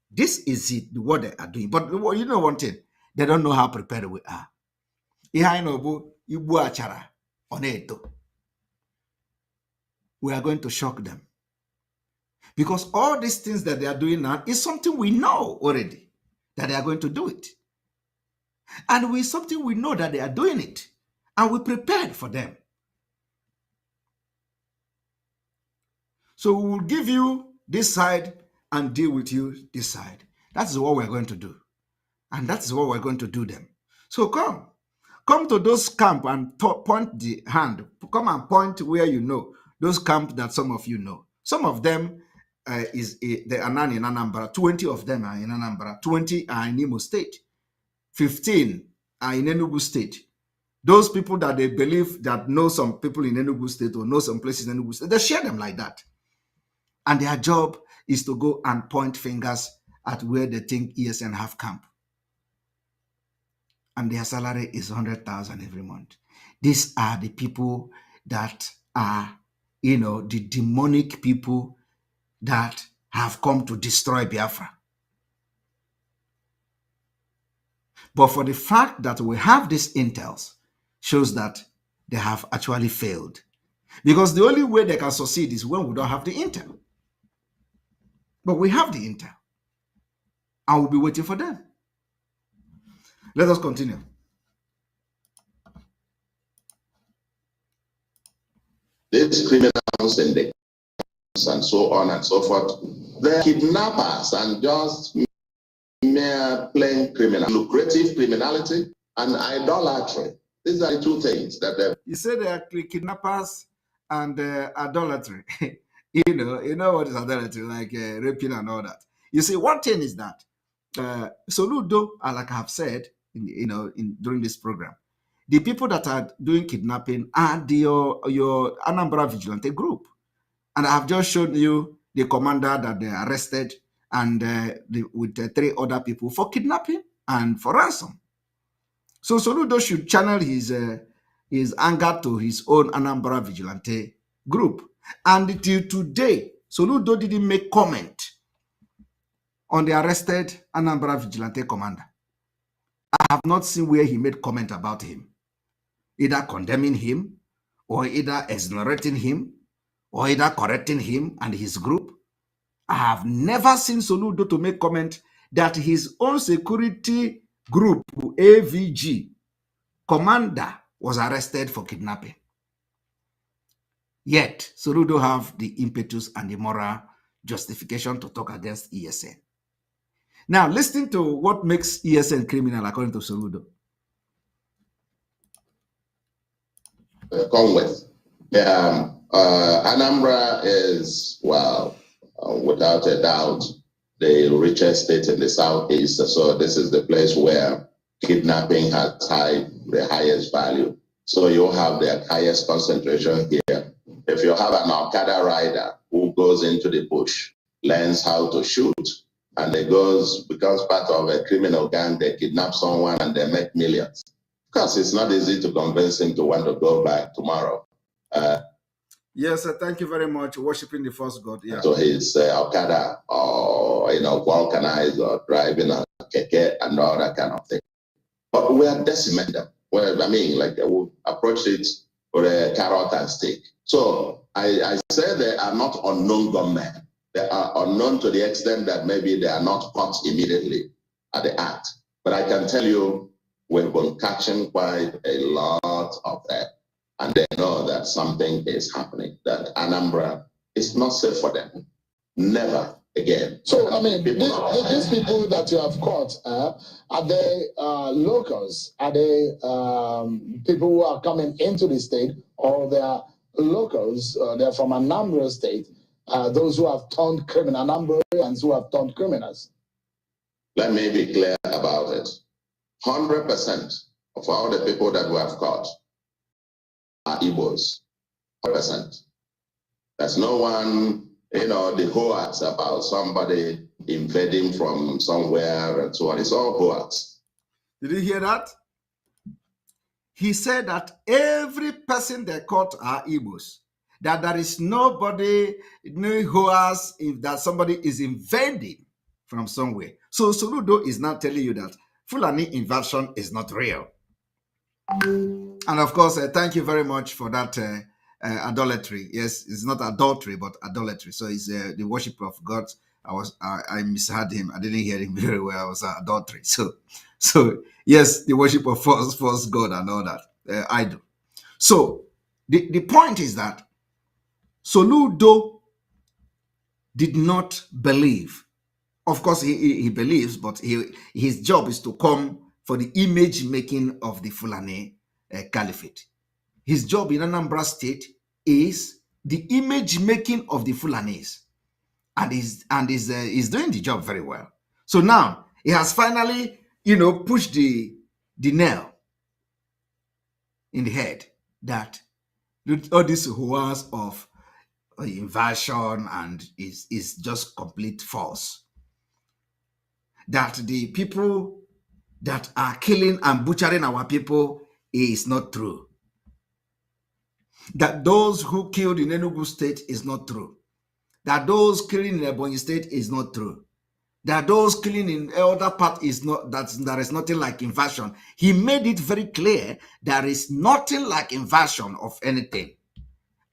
A: This is it, what they are doing. But you know one thing, they don't know how prepared we are. We are going to shock them. Because all these things that they are doing now is something we know already, that they are going to do it. And with something we know that they are doing it. And we prepared for them. So we will give you this side and deal with you this side. That is what we're going to do. And that is what we're going to do them. So come to those camps and point the hand. Come and point where you know. Those camps that some of you know. Some of them they are not in Anambra. 20 of them are in Anambra. 20 are in Imo State. 15 are in Enugu State. Those people that they believe that know some people in Enugu State or know some places in Enugu State, they share them like that. And their job is to go and point fingers at where they think ESN have camp. And their salary is 100,000 every month. These are the people that are, the demonic people that have come to destroy Biafra. But for the fact that we have these intels shows that they have actually failed. Because the only way they can succeed is when we don't have the intel. But we have the intel. And we'll be waiting for them. Let us continue.
C: These criminals and so on and so forth, they're kidnappers and just mere plain criminal, lucrative criminality and idolatry. These are the two things that they.
A: You say they are kidnappers and idolatry. you know what is idolatry, like raping and all that. You see, one thing is that Soludo, like I have said, during this program, the people that are doing kidnapping are your Anambra Vigilante group. And I have just shown you the commander that they arrested and with 3 other people for kidnapping and for ransom. So Soludo should channel his anger to his own Anambra Vigilante group. And till today, Soludo didn't make comment on the arrested Anambra Vigilante commander. I have not seen where he made comment about him, either condemning him or either exonerating him or either correcting him and his group. I have never seen Soludo to make comment that his own security group, AVG, commander was arrested for kidnapping. Yet, Soludo have the impetus and the moral justification to talk against ESN. Now, listen to what makes ESN criminal according to Soludo.
C: Come with. Anambra is, well, without a doubt, the richest state in the southeast. So this is the place where kidnapping has the highest value. So you have the highest concentration here. If you have an Al-Qaeda rider who goes into the bush, learns how to shoot, and becomes part of a criminal gang, they kidnap someone and they make millions. Of course, it's not easy to convince him to want to go back tomorrow.
A: Yes, thank you very much. Worshiping the false god. Yeah.
C: So his Al-Qaeda or vulcanized or driving a keke and all that kind of thing. But we are decimating them. Well, we approach it with a carrot and stick. So I say they are not unknown gunmen. They are unknown to the extent that maybe they are not caught immediately at the act. But I can tell you, we've been catching quite a lot of them. and they know that something is happening, that Anambra is not safe for them. Never again.
B: So, I mean, these people that you have caught, are they locals? Are they people who are coming into the state, or they are locals? They're from Anambra State, those who have turned criminal, Anambrans who have turned criminals?
C: Let me be clear about it. 100% of all the people that we have caught are Igbos. 100%. There's no one, the hoax about somebody invading from somewhere and so on. It's all hoax.
A: Did you hear that? He said that every person they caught are Igbos. That there is nobody, no hoax, if that somebody is invading from somewhere. So Soludo is not telling you that Fulani invasion is not real. And of course, thank you very much for that idolatry. Yes, it's not adultery, but idolatry. So it's the worship of God. I misheard him. I didn't hear him very well. I was adultery. So yes, the worship of false God and all that idol. So the point is that Soludo did not believe. Of course, he believes, but his job is to come for the image making of the Fulani Caliphate. His job in Anambra State is the image making of the Fulanis, and is doing the job very well. So now he has finally, pushed the nail in the head that all this hoax of invasion and is just complete false. That the people that are killing and butchering our people is not true. That those who killed in Enugu State is not true. That those killing in Ebonyi State is not true. That those killing in other part is not, that there is nothing like invasion. He made it very clear there is nothing like invasion of anything.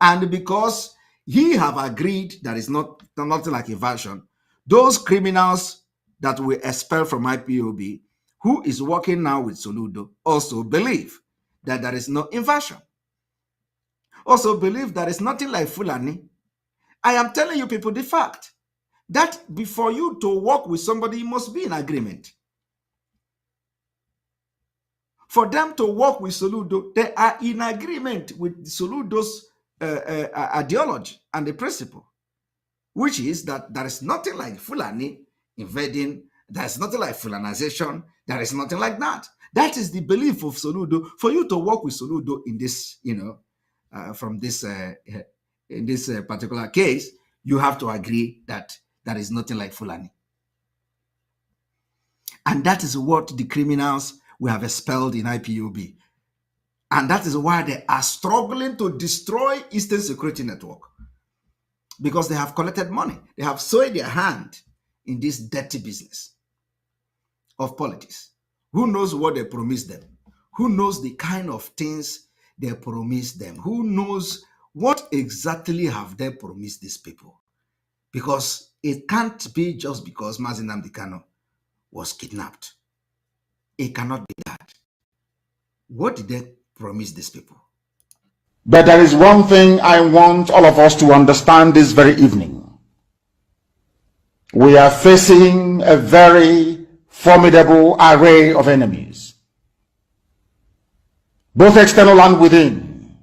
A: And because he have agreed there is nothing like invasion, those criminals that were expelled from IPOB, who is working now with Soludo, also believe that there is no invasion. Also believe there is nothing like Fulani. I am telling you people the fact that before you to work with somebody, you must be in agreement. For them to work with Soludo, they are in agreement with Soludo's ideology and the principle, which is that there is nothing like Fulani invading, there is nothing like Fulanization, there is nothing like that. That is the belief of Soludo. For you to work with Soludo in this, from this, in this particular case, you have to agree that there is nothing like Fulani. And that is what the criminals we have expelled in IPOB. And that is why they are struggling to destroy Eastern Security Network. Because they have collected money. They have soiled their hand in this dirty business of politics. Who knows what they promised them? Who knows the kind of things they promised them? Who knows what exactly have they promised these people? Because it can't be just because Mazi Nnamdi Kanu was kidnapped. It cannot be that. What did they promise these people?
E: But there is one thing I want all of us to understand this very evening. We are facing a very formidable array of enemies, both external and within.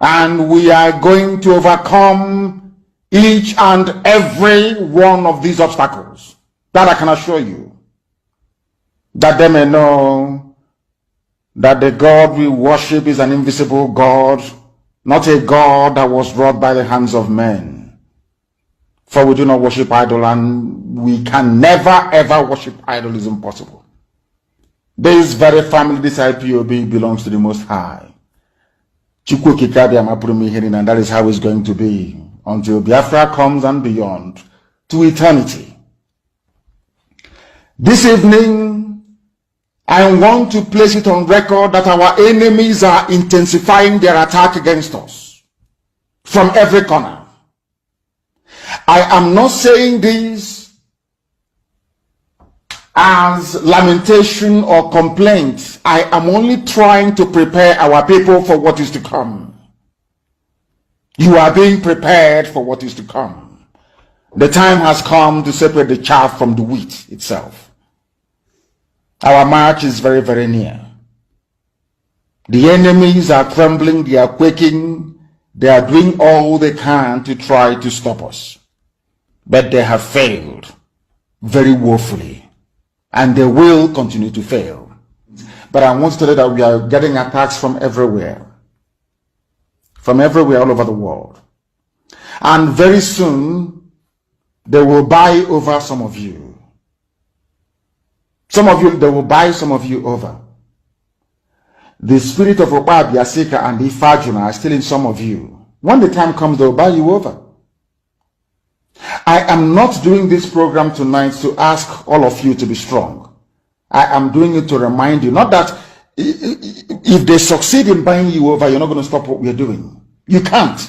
E: And we are going to overcome each and every one of these obstacles. That I can assure you. That they may know that the God we worship is an invisible God, not a God that was wrought by the hands of men. For we do not worship idol, and we can never ever worship idol. Is impossible. This very family, this IPOB, belongs to the Most High. And that is how it's going to be until Biafra comes and beyond to eternity. This evening, I want to place it on record that our enemies are intensifying their attack against us from every corner. I am not saying this as lamentation or complaint. I am only trying to prepare our people for what is to come. You are being prepared for what is to come. The time has come to separate the chaff from the wheat itself. Our march is very, very near. The enemies are trembling, they are quaking, they are doing all they can to try to stop us. But they have failed very woefully, and they will continue to fail. But I want to tell you that we are getting attacks from everywhere all over the world. And very soon, they will buy over some of you. They will buy some of you over. The spirit of Oba Biasika and Ifajuna are still in some of you. When the time comes, they will buy you over. I am not doing this program tonight to ask all of you to be strong. I am doing it to remind you, not that if they succeed in buying you over, you're not going to stop what we're doing. You can't.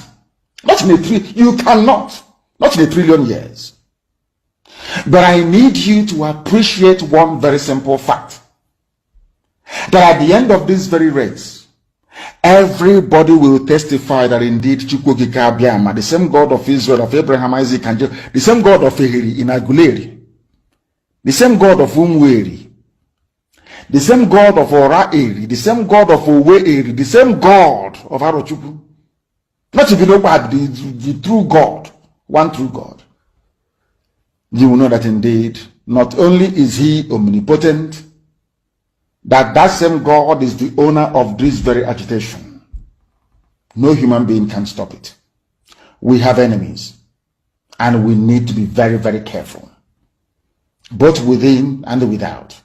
E: You cannot. Not in a trillion years. But I need you to appreciate one very simple fact. That at the end of this very race, everybody will testify that indeed Chukwukika Abiyama, the same God of Israel, of Abraham, Isaac, and Jacob, the same God of Ehiri in Aguleri, the same God of Umweri, the same God of Ora-Eri, the same God of Owe-Eri, the same God of Arochukwu. Not if you know about the true God, one true God. You will know that indeed, not only is he omnipotent, that same God is the owner of this very agitation. No human being can stop it. We have enemies, and we need to be very, very careful, both within and without.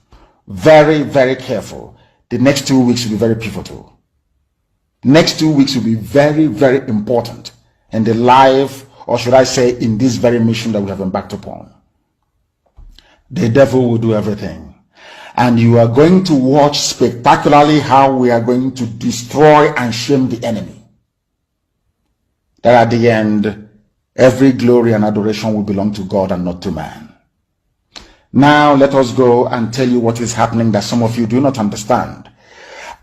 E: Very, very careful. The next 2 weeks will be very pivotal. Next 2 weeks will be very, very important in the life, or should I say, in this very mission that we have embarked upon. The devil will do everything. And you are going to watch spectacularly how we are going to destroy and shame the enemy. That at the end, every glory and adoration will belong to God and not to man. Now let us go and tell you what is happening that some of you do not understand.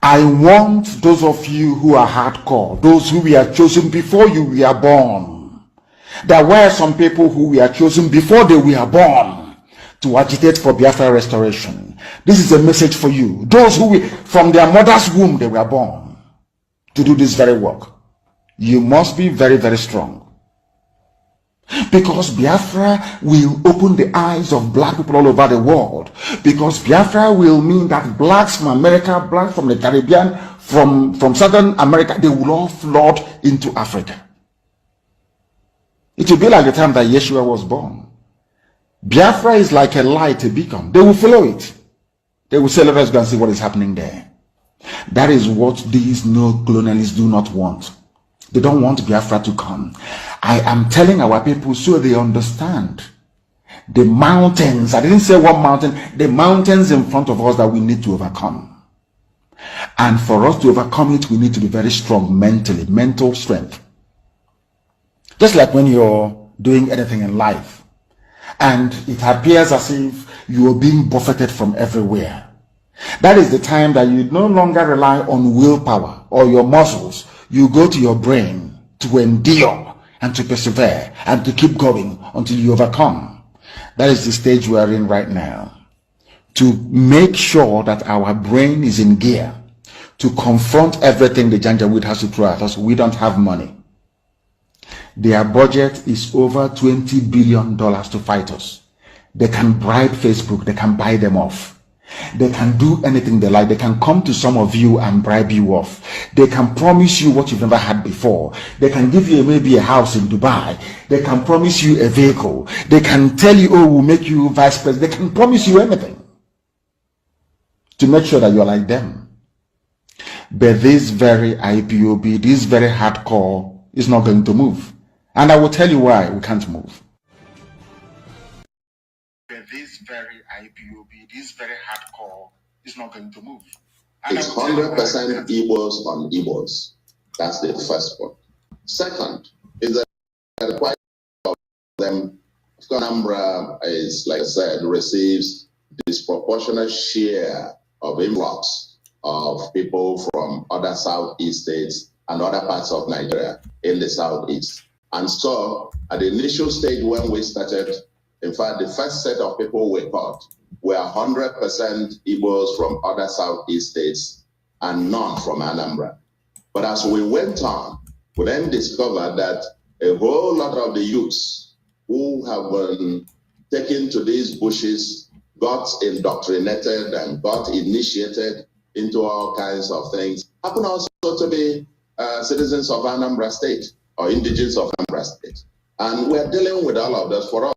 E: I want those of you who are hardcore, those who were chosen before you were born. There were some people who were chosen before they were born to agitate for Biafra restoration. This is a message for you. Those who from their mother's womb they were born to do this very work. You must be very, very strong. Because Biafra will open the eyes of black people all over the world. Because Biafra will mean that blacks from America, blacks from the Caribbean, from Southern America, they will all flood into Africa. It will be like the time that Yeshua was born. Biafra is like a light, a beacon. They will follow it. They will say, let us go and see what is happening there. That is what these neo-colonialists do not want. They don't want Biafra to come. I am telling our people so they understand. The mountains, I didn't say one mountain, the mountains in front of us that we need to overcome. And for us to overcome it, we need to be very strong mentally, mental strength. Just like when you're doing anything in life, and it appears as if you are being buffeted from everywhere. That is the time that you no longer rely on willpower or your muscles. You go to your brain to endure and to persevere and to keep going until you overcome. That is the stage we are in right now. To make sure that our brain is in gear to confront everything the Janjaweed has to throw at us. We don't have money. Their budget is over $20 billion to fight us. They can bribe Facebook. They can buy them off. They can do anything they like. They can come to some of you and bribe you off. They can promise you what you've never had before. They can give you maybe a house in Dubai. They can promise you a vehicle. They can tell you, oh, we'll make you vice president. They can promise you anything to make sure that you're like them. But this very IPOB, this very hardcore is not going to move. And I will tell you why we can't move. This very IPOB, this very hardcore is not going to move. And
C: it's 100% Igbos on Igbos. That's the first point. Second is that quite of them, Anambra is, like I said, receives disproportionate share of influx of people from other Southeast states and other parts of Nigeria in the Southeast. And so at the initial stage when we started, in fact, the first set of people we caught were 100% Igbos from other Southeast states and none from Anambra. But as we went on, we then discovered that a whole lot of the youths who have been taken to these bushes got indoctrinated and got initiated into all kinds of things happen also to be citizens of Anambra State or indigenous of Anambra State. And we're dealing with all of this. For us,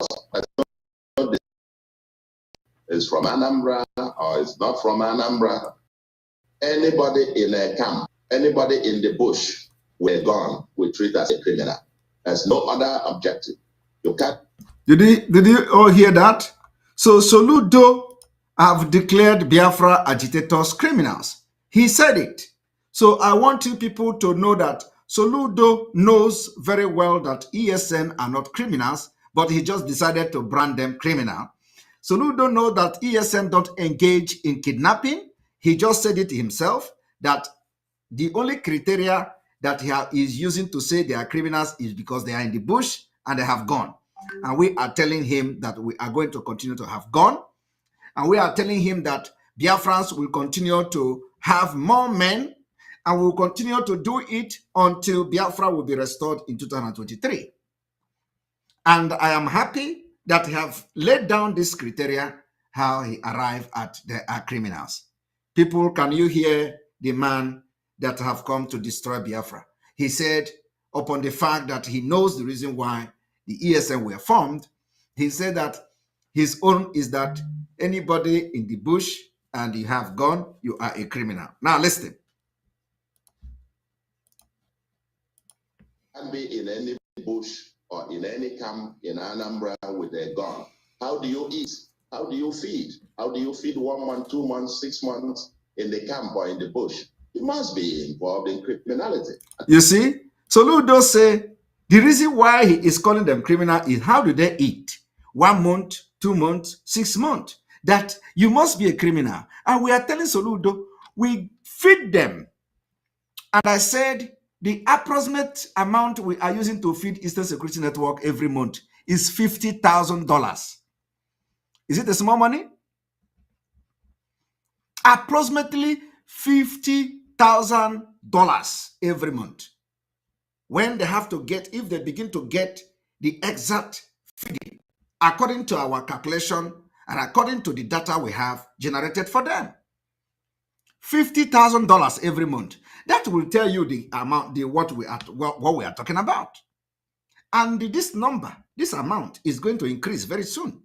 C: is from Anambra or is not from Anambra. Anybody in a camp, anybody in the bush, we're gone. We treat as a criminal. There's no other objective. You can't.
A: Did you all hear that? So Soludo have declared Biafra agitators criminals. He said it. So I want you people to know that Soludo knows very well that ESN are not criminals, but he just decided to brand them criminal. Soludo knows that ESN don't engage in kidnapping. He just said it himself that the only criteria that he is using to say they are criminals is because they are in the bush and they have gone. And we are telling him that we are going to continue to have gone. And we are telling him that Biafrans will continue to have more men and will continue to do it until Biafra will be restored in 2023. And I am happy that he have laid down this criteria, how he arrived at the criminals. People, can you hear the man that have come to destroy Biafra? He said, upon the fact that he knows the reason why the ESN were formed, he said that his own is that anybody in the bush and you have gone, you are a criminal. Now listen.
C: Can be in any bush or in any camp in Anambra with a gun. How do you eat? How do you feed? How do you feed 1 month, 2 months, 6 months in the camp or in the bush? You must be involved in criminality.
A: You see? So Ludo say the reason why he is calling them criminal is how do they eat? 1 month, 2 months, 6 months. That you must be a criminal. And we are telling Soludo, we feed them. And I said, the approximate amount we are using to feed Eastern Security Network every month is $50,000. Is it a small money? Approximately $50,000 every month. When they have to get, if they begin to get the exact feeding, according to our calculation and according to the data we have generated for them. $50,000 every month. That will tell you the amount, what we are talking about. And this number, this amount is going to increase very soon.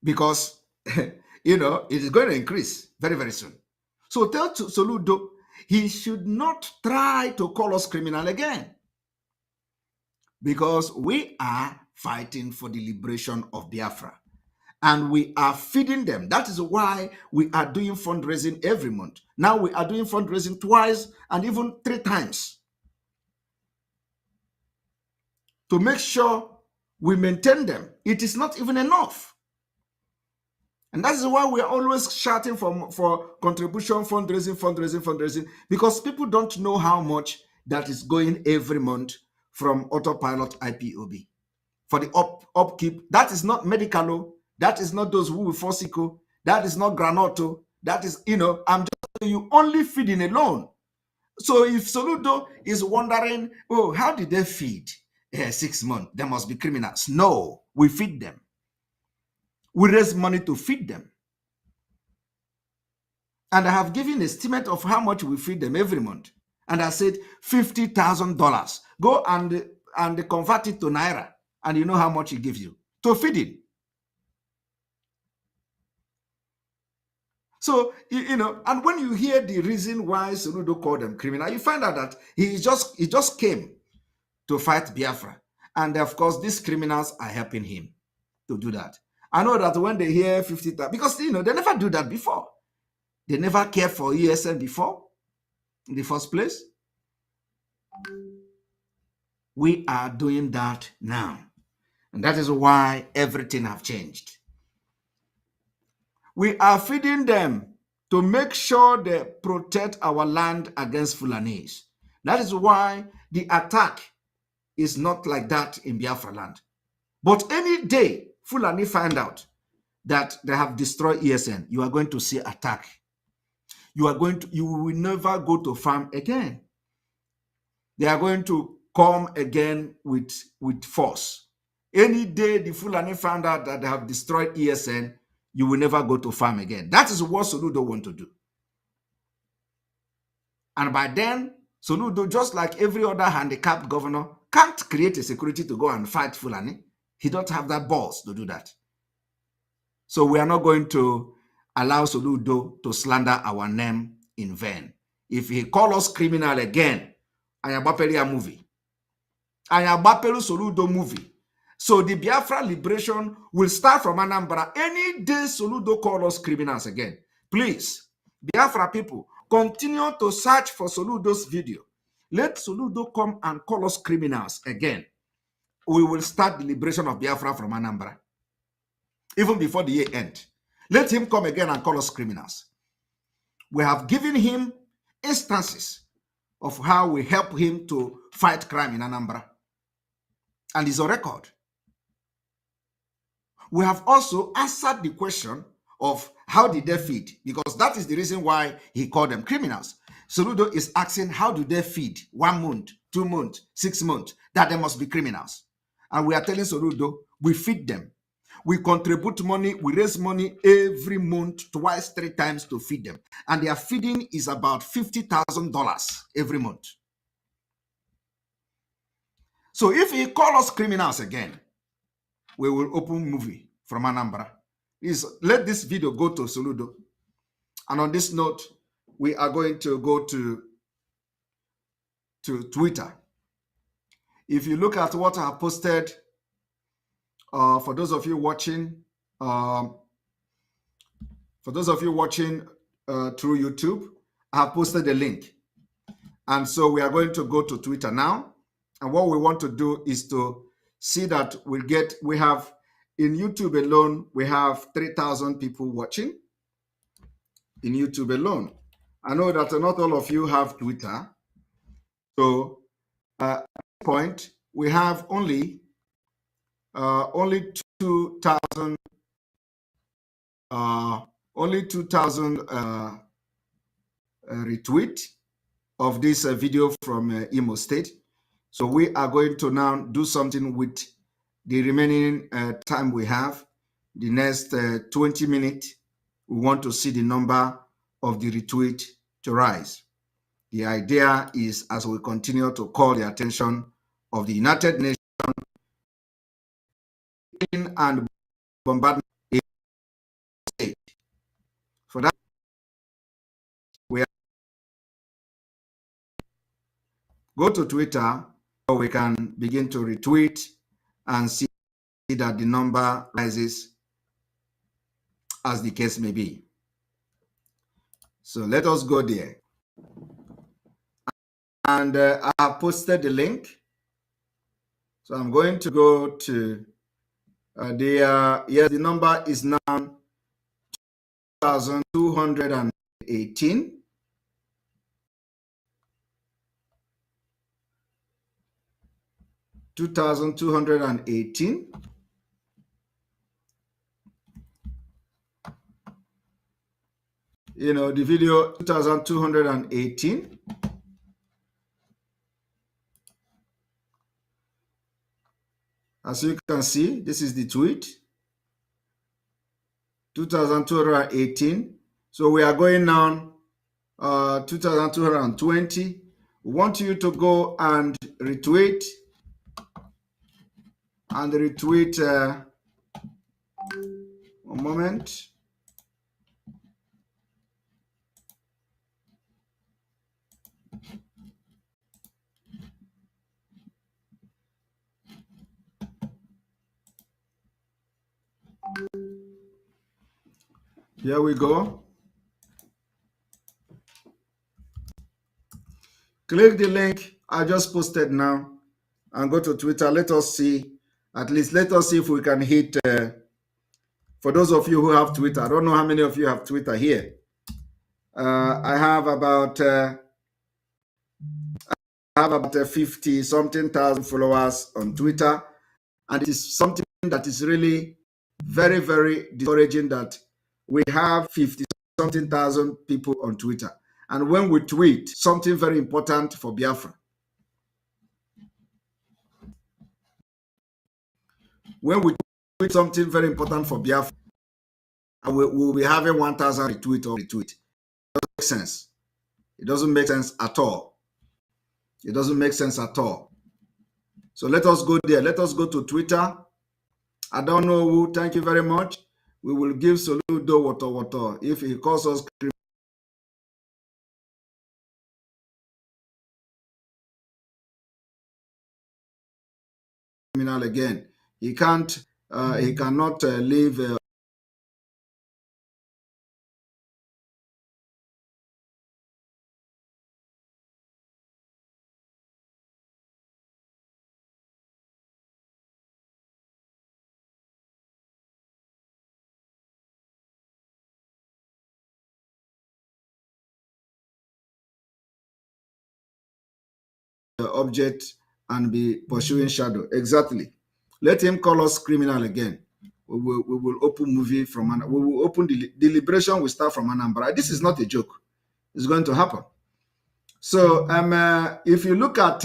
A: Because, you know, it is going to increase very, very soon. So tell Soludo, he should not try to call us criminal again. Because we are fighting for the liberation of Biafra. And we are feeding them. That is why we are doing fundraising every month. Now we are doing fundraising twice and even 3 times to make sure we maintain them. It is not even enough. And that is why we are always shouting for contribution, fundraising, because people don't know how much that is going every month from autopilot IPOB. For the upkeep, that is not medical. That is not those who will forcico. That is not granoto. That is, you know, I'm just telling you, only feeding alone. So if Soludo is wondering, oh, how did they feed 6 months? There must be criminals. No, we feed them. We raise money to feed them. And I have given an estimate of how much we feed them every month. And I said $50,000. Go and convert it to Naira. And you know how much it gives you to feed it. So, you know, and when you hear the reason why Soludo called them criminal, you find out that he just came to fight Biafra. And of course, these criminals are helping him to do that. I know that when they hear 50,000, because, you know, they never do that before. They never cared for ESN before, in the first place. We are doing that now. And that is why everything have changed. We are feeding them to make sure they protect our land against Fulanis. That is why the attack is not like that in Biafra land. But any day Fulani find out that they have destroyed ESN, you are going to see attack. You will never go to farm again. They are going to come again with force. Any day the Fulani found out that they have destroyed ESN, you will never go to farm again. That is what Soludo want to do. And by then, Soludo, just like every other handicapped governor, can't create a security to go and fight Fulani. He don't have that balls to do that. So we are not going to allow Soludo to slander our name in vain. If he call us criminal again, Ayabaperia movie. Ayabaperu Soludo movie. So the Biafra liberation will start from Anambra. Any day Soludo call us criminals again. Please, Biafra people, continue to search for Soludo's video. Let Soludo come and call us criminals again. We will start the liberation of Biafra from Anambra. Even before the year end. Let him come again and call us criminals. We have given him instances of how we help him to fight crime in Anambra. And it's on record. We have also answered the question of how did they feed? Because that is the reason why he called them criminals. Soludo is asking how do they feed 1 month, 2 months, 6 months, that they must be criminals. And we are telling Soludo, we feed them. We contribute money, we raise money every month, twice, 3 times to feed them. And their feeding is about $50,000 every month. So if he calls us criminals again, we will open movie from Anambra. Please let this video go to Soludo. And on this note, we are going to go to Twitter. If you look at what I have posted, for those of you watching, through YouTube, I have posted a link. And so we are going to go to Twitter now. And what we want to do is to see that we have in YouTube alone, we have 3,000 people watching in YouTube alone. I know that not all of you have Twitter. So at this point, we have only 2,000 retweet of this video from Imo State. So we are going to now do something with the remaining time we have. The next 20 minutes, we want to see the number of the retweet to rise. The idea is, as we continue to call the attention of the United Nations and bombardment state. For that, we go to Twitter, so we can begin to retweet and see that the number rises as the case may be. So let us go there. And I have posted the link. So I'm going to go to the number is now 2,218. 2,218. You know, the video 2,218. As you can see, this is the tweet. 2,218. So we are going on 2,220. We want you to go and retweet. And retweet, one moment. Here we go. Click the link I just posted now and go to Twitter. Let us see At least let us see if we can hit. For those of you who have Twitter, I don't know how many of you have Twitter here. I have about 50 something thousand followers on Twitter, and it is something that is really very, very discouraging that we have 50 something thousand people on Twitter. And when we tweet something very important for Biafra, when we tweet something very important for Biafra, and we'll be having 1,000 retweet or retweet. It doesn't make sense. It doesn't make sense at all. It doesn't make sense at all. So let us go there. Let us go to Twitter. I don't know who. Thank you very much. We will give Soludo water. If he calls us criminal again, he can't. He cannot leave. Object and be pursuing shadow. Exactly. Let him call us criminal again. We will open movie from we will open the deliberation will start from Anambra. This is not a joke. It's going to happen. So if you look at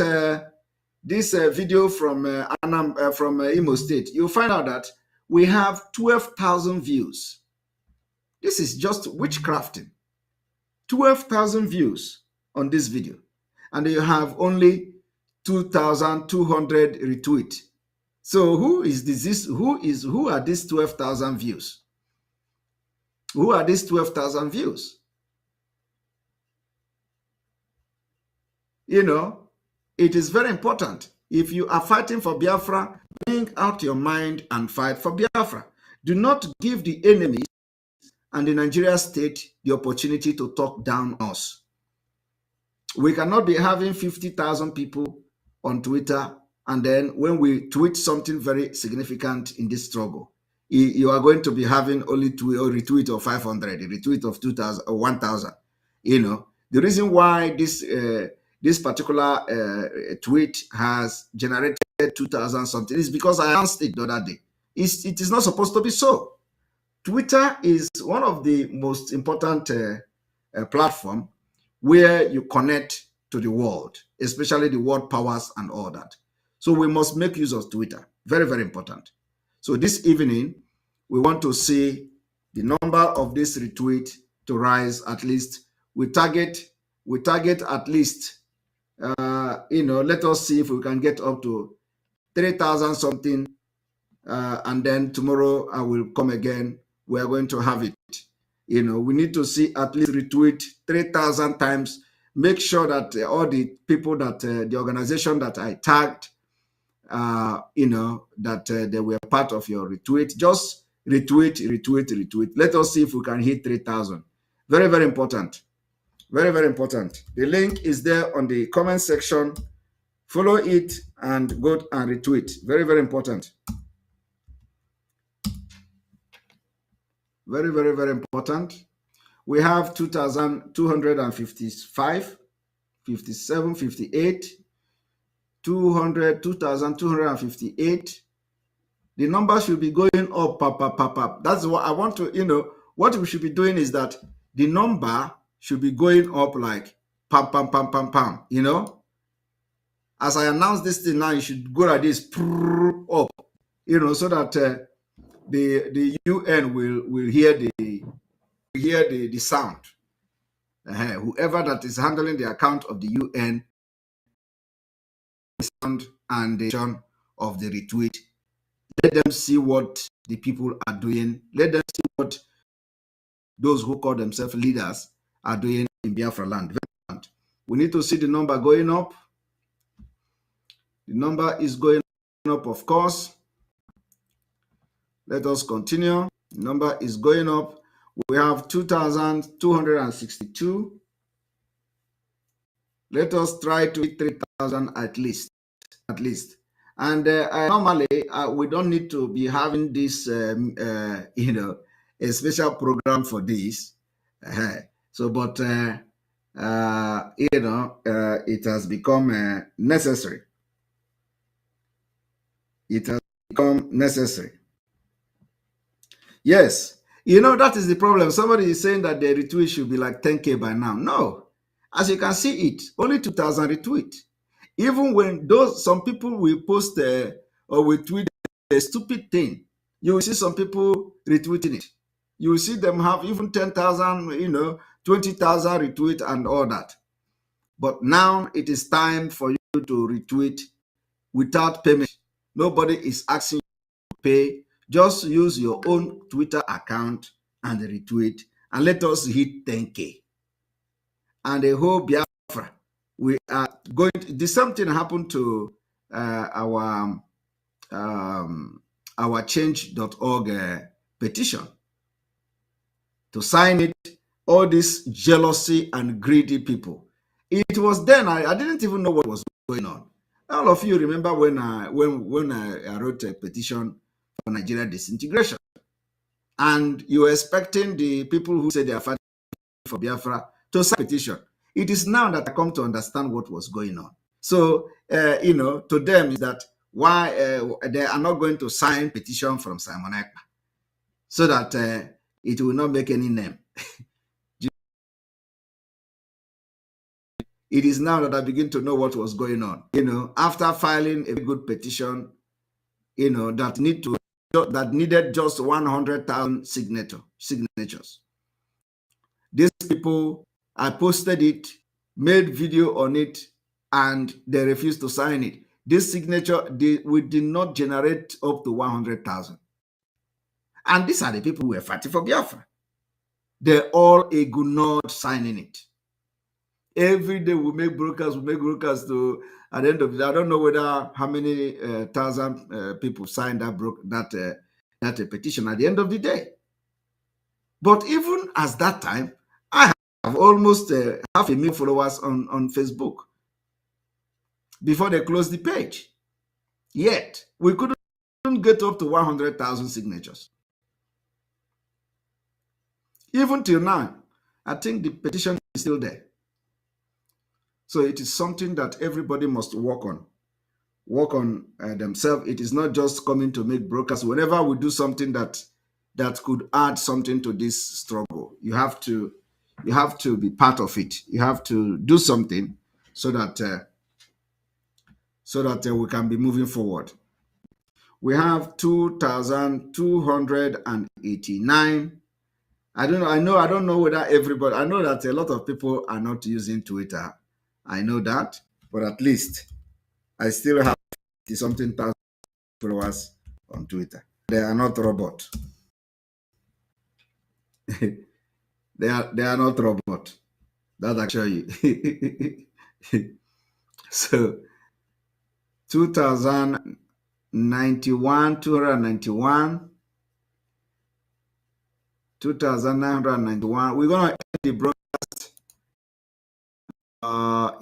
A: this video from Imo State, you'll find out that we have 12,000 views. This is just witchcrafting. 12,000 views on this video, and you have only 2,200 retweet. So who is this? Who are these 12,000 views? Who are these 12,000 views? You know, it is very important. If you are fighting for Biafra, bring out your mind and fight for Biafra. Do not give the enemy and the Nigeria state the opportunity to talk down us. We cannot be having 50,000 people on Twitter, and then when we tweet something very significant in this struggle, you are going to be having only retweet of 500, a retweet of 2,000 or 1,000. You know, the reason why this particular tweet has generated 2,000 something is because I announced it the other day. It is not supposed to be so. Twitter is one of the most important platform where you connect to the world, especially the world powers and all that. So we must make use of Twitter. Very, very important. So this evening, we want to see the number of this retweet to rise. At least we target at least, let us see if we can get up to 3,000 something. And then tomorrow I will come again. We are going to have it. You know, we need to see at least retweet 3,000 times. Make sure that all the people that the organization that I tagged, that they were part of your retweet. Just retweet. Let us see if we can hit 3,000. Very, very important. Very, very important. The link is there on the comment section. Follow it and go and retweet. Very, very important. Very, very, very important. We have 2,255, 57, 58, 200, 2,258. The number should be going up, up. That's what I want to, what we should be doing is that the number should be going up like pam. As I announce this thing now, you should go like this, up, so that the UN will hear the sound. Whoever that is handling the account of the UN sound and the sound of the retweet. Let them see what the people are doing. Let them see what those who call themselves leaders are doing in Biafra land. We need to see the number going up. The number is going up, of course. Let us continue. The number is going up. We have 2,262. Let us try to hit 3,000 at least. And normally, we don't need to be having this, a special program for this. So, but it has become necessary. It has become necessary. Yes, that is the problem. Somebody is saying that the retweet should be like 10K by now. No, as you can see, it only 2,000 retweet. Even when some people will post or will tweet a stupid thing, you will see some people retweeting it. You will see them have even 10,000, 20,000 retweet and all that. But now it is time for you to retweet without payment. Nobody is asking you to pay. Just use your own Twitter account and retweet, and let us hit 10K. And the whole Biafra, we are going to, the same thing happened to our change.org petition. To sign it, all these jealousy and greedy people. It was then I didn't even know what was going on. All of you remember when I wrote a petition for Nigeria disintegration, and you were expecting the people who said they are fighting for Biafra to sign a petition. It is now that I come to understand what was going on. So to them is that why they are not going to sign petition from Simon Ekpa, so that it will not make any name. It is now that I begin to know what was going on. After filing a good petition, that needed just 100,000 signatures. These people, I posted it, made video on it, and they refused to sign it. This signature, we did not generate up to 100,000. And these are the people who were fighting for Biafra. They're all ignored signing it. Every day we make brokers to, at the end of the day, I don't know whether how many thousand people signed that petition at the end of the day. But even as that time, I have almost 500,000 followers on Facebook before they closed the page. Yet, we couldn't get up to 100,000 signatures. Even till now, I think the petition is still there. So it is something that everybody must work on themselves. It is not just coming to make brokers. Whenever we do something that could add something to this struggle, you have to be part of it. You have to do something so that we can be moving forward. We have 2,289. I don't know whether everybody. I know that a lot of people are not using Twitter. I know that, but at least I still have something thousand followers on Twitter. They are not robots. they are not robots. That I show you. So 2091, 291, 2,991. We're gonna end the broadcast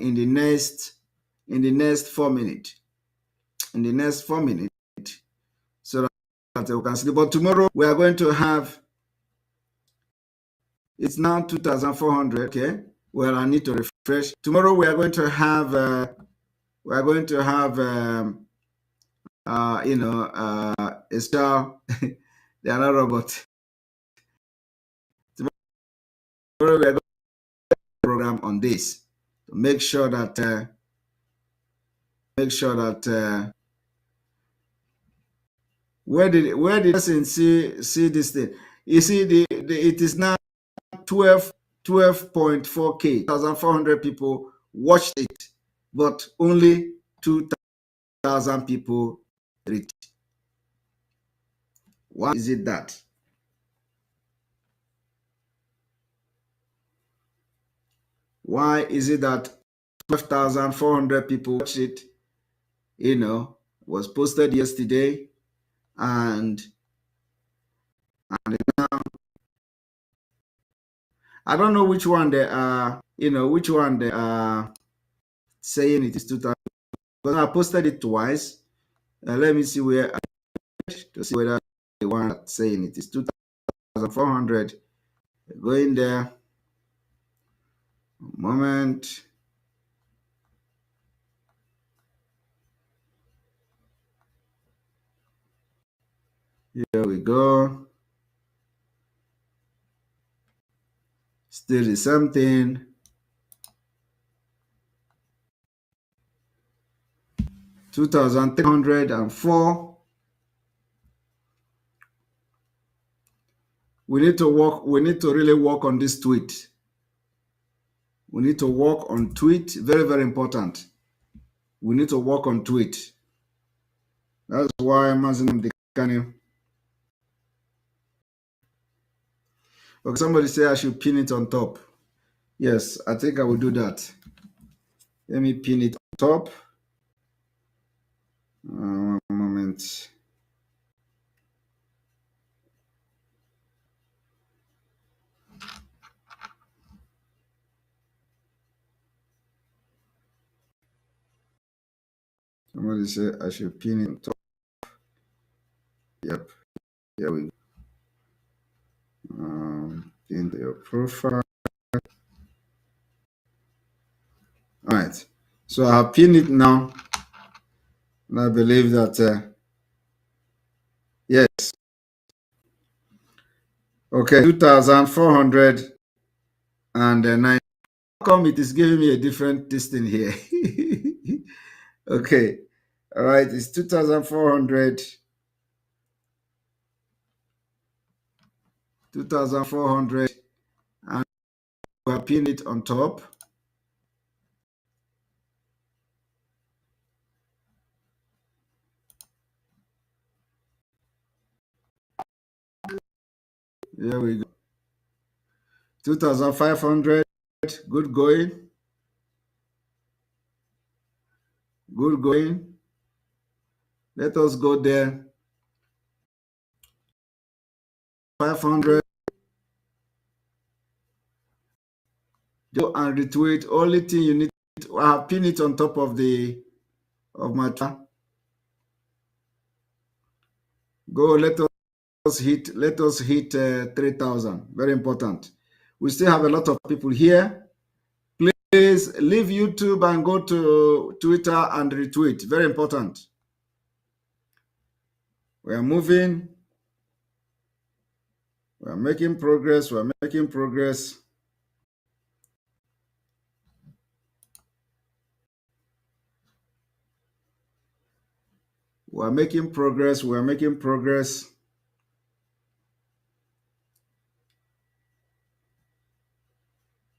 A: in the next 4 minutes. In the next 4 minutes, so that we can see. But tomorrow we are going to have. It's now 2,400. Okay. Well, I need to refresh. Tomorrow we are going to have. A star. They are not robots. Tomorrow we are going to have a program on this to make sure that where did the person see this thing? You see, it is now 12.4K, 1,400 people watched it, but only 2,000 people read it. Why is it that? Why is it that 12,400 people watched it? Was posted yesterday, and now I don't know which one they are. Which one they are saying it is 2,000. Because I posted it twice. Let me see where to see whether the one that's saying it is 2,400. Going there. Moment. Here we go. Still the same thing. 2,304. We need to work. We need to really work on this tweet. We need to work on tweet. Very, very important. We need to work on tweet. That's why I'm asking the can. Okay, somebody say I should pin it on top. Yes, I think I will do that. Let me pin it on top. One moment. Somebody say I should pin it on top. Yep. Here we go. Into your profile. All right. So I have pinned it now. And I believe that, yes. Okay, 2,409. How come it is giving me a different distance here? Okay. All right. It's 2,400. 2,400. And we have pinned it on top. Here we go. 2,500. Good going. Good going. Let us go there. 500. Go and retweet. Only thing you need to have pin it on top of my channel. Go. Let us hit 3,000. Very important. We still have a lot of people here. Please leave YouTube and go to Twitter and retweet. Very important. We are moving. We are making progress. We are making progress. We are making progress. We are making progress.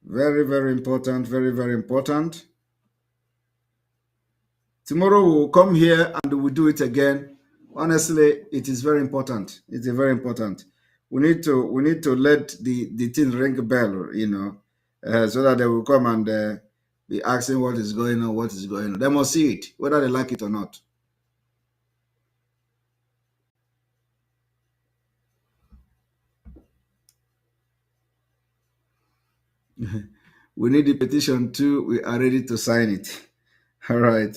A: Very, very important. Very, very important. Tomorrow we will come here and we will do it again. Honestly, it is very important. It's very important. We need to let the thing ring a bell, so that they will come and be asking what is going on, what is going on. They must see it, whether they like it or not. We need the petition too. We are ready to sign it. All right.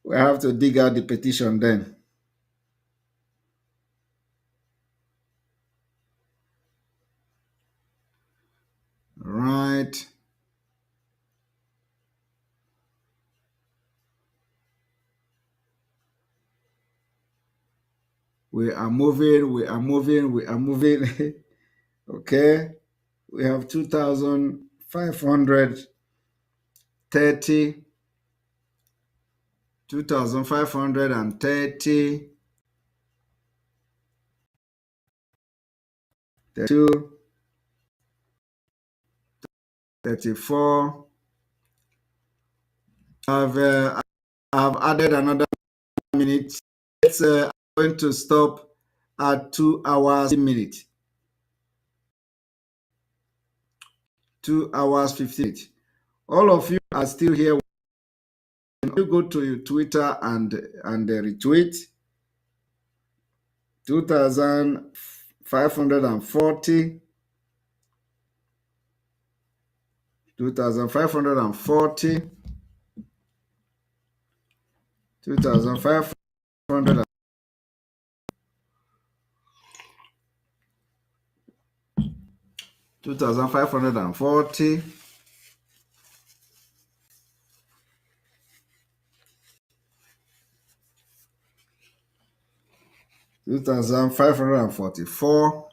A: We have to dig out the petition then. All right. We are moving. We are moving. We are moving. Okay. We have 2,530. 2,530. 32. 34. I've added another minute. It's going to stop at 2 hours 15 minutes. 2 hours 15 minutes. All of you are still here. You go to your Twitter and retweet. 2,540. 2,540. 2,540. 2,540, 2,544,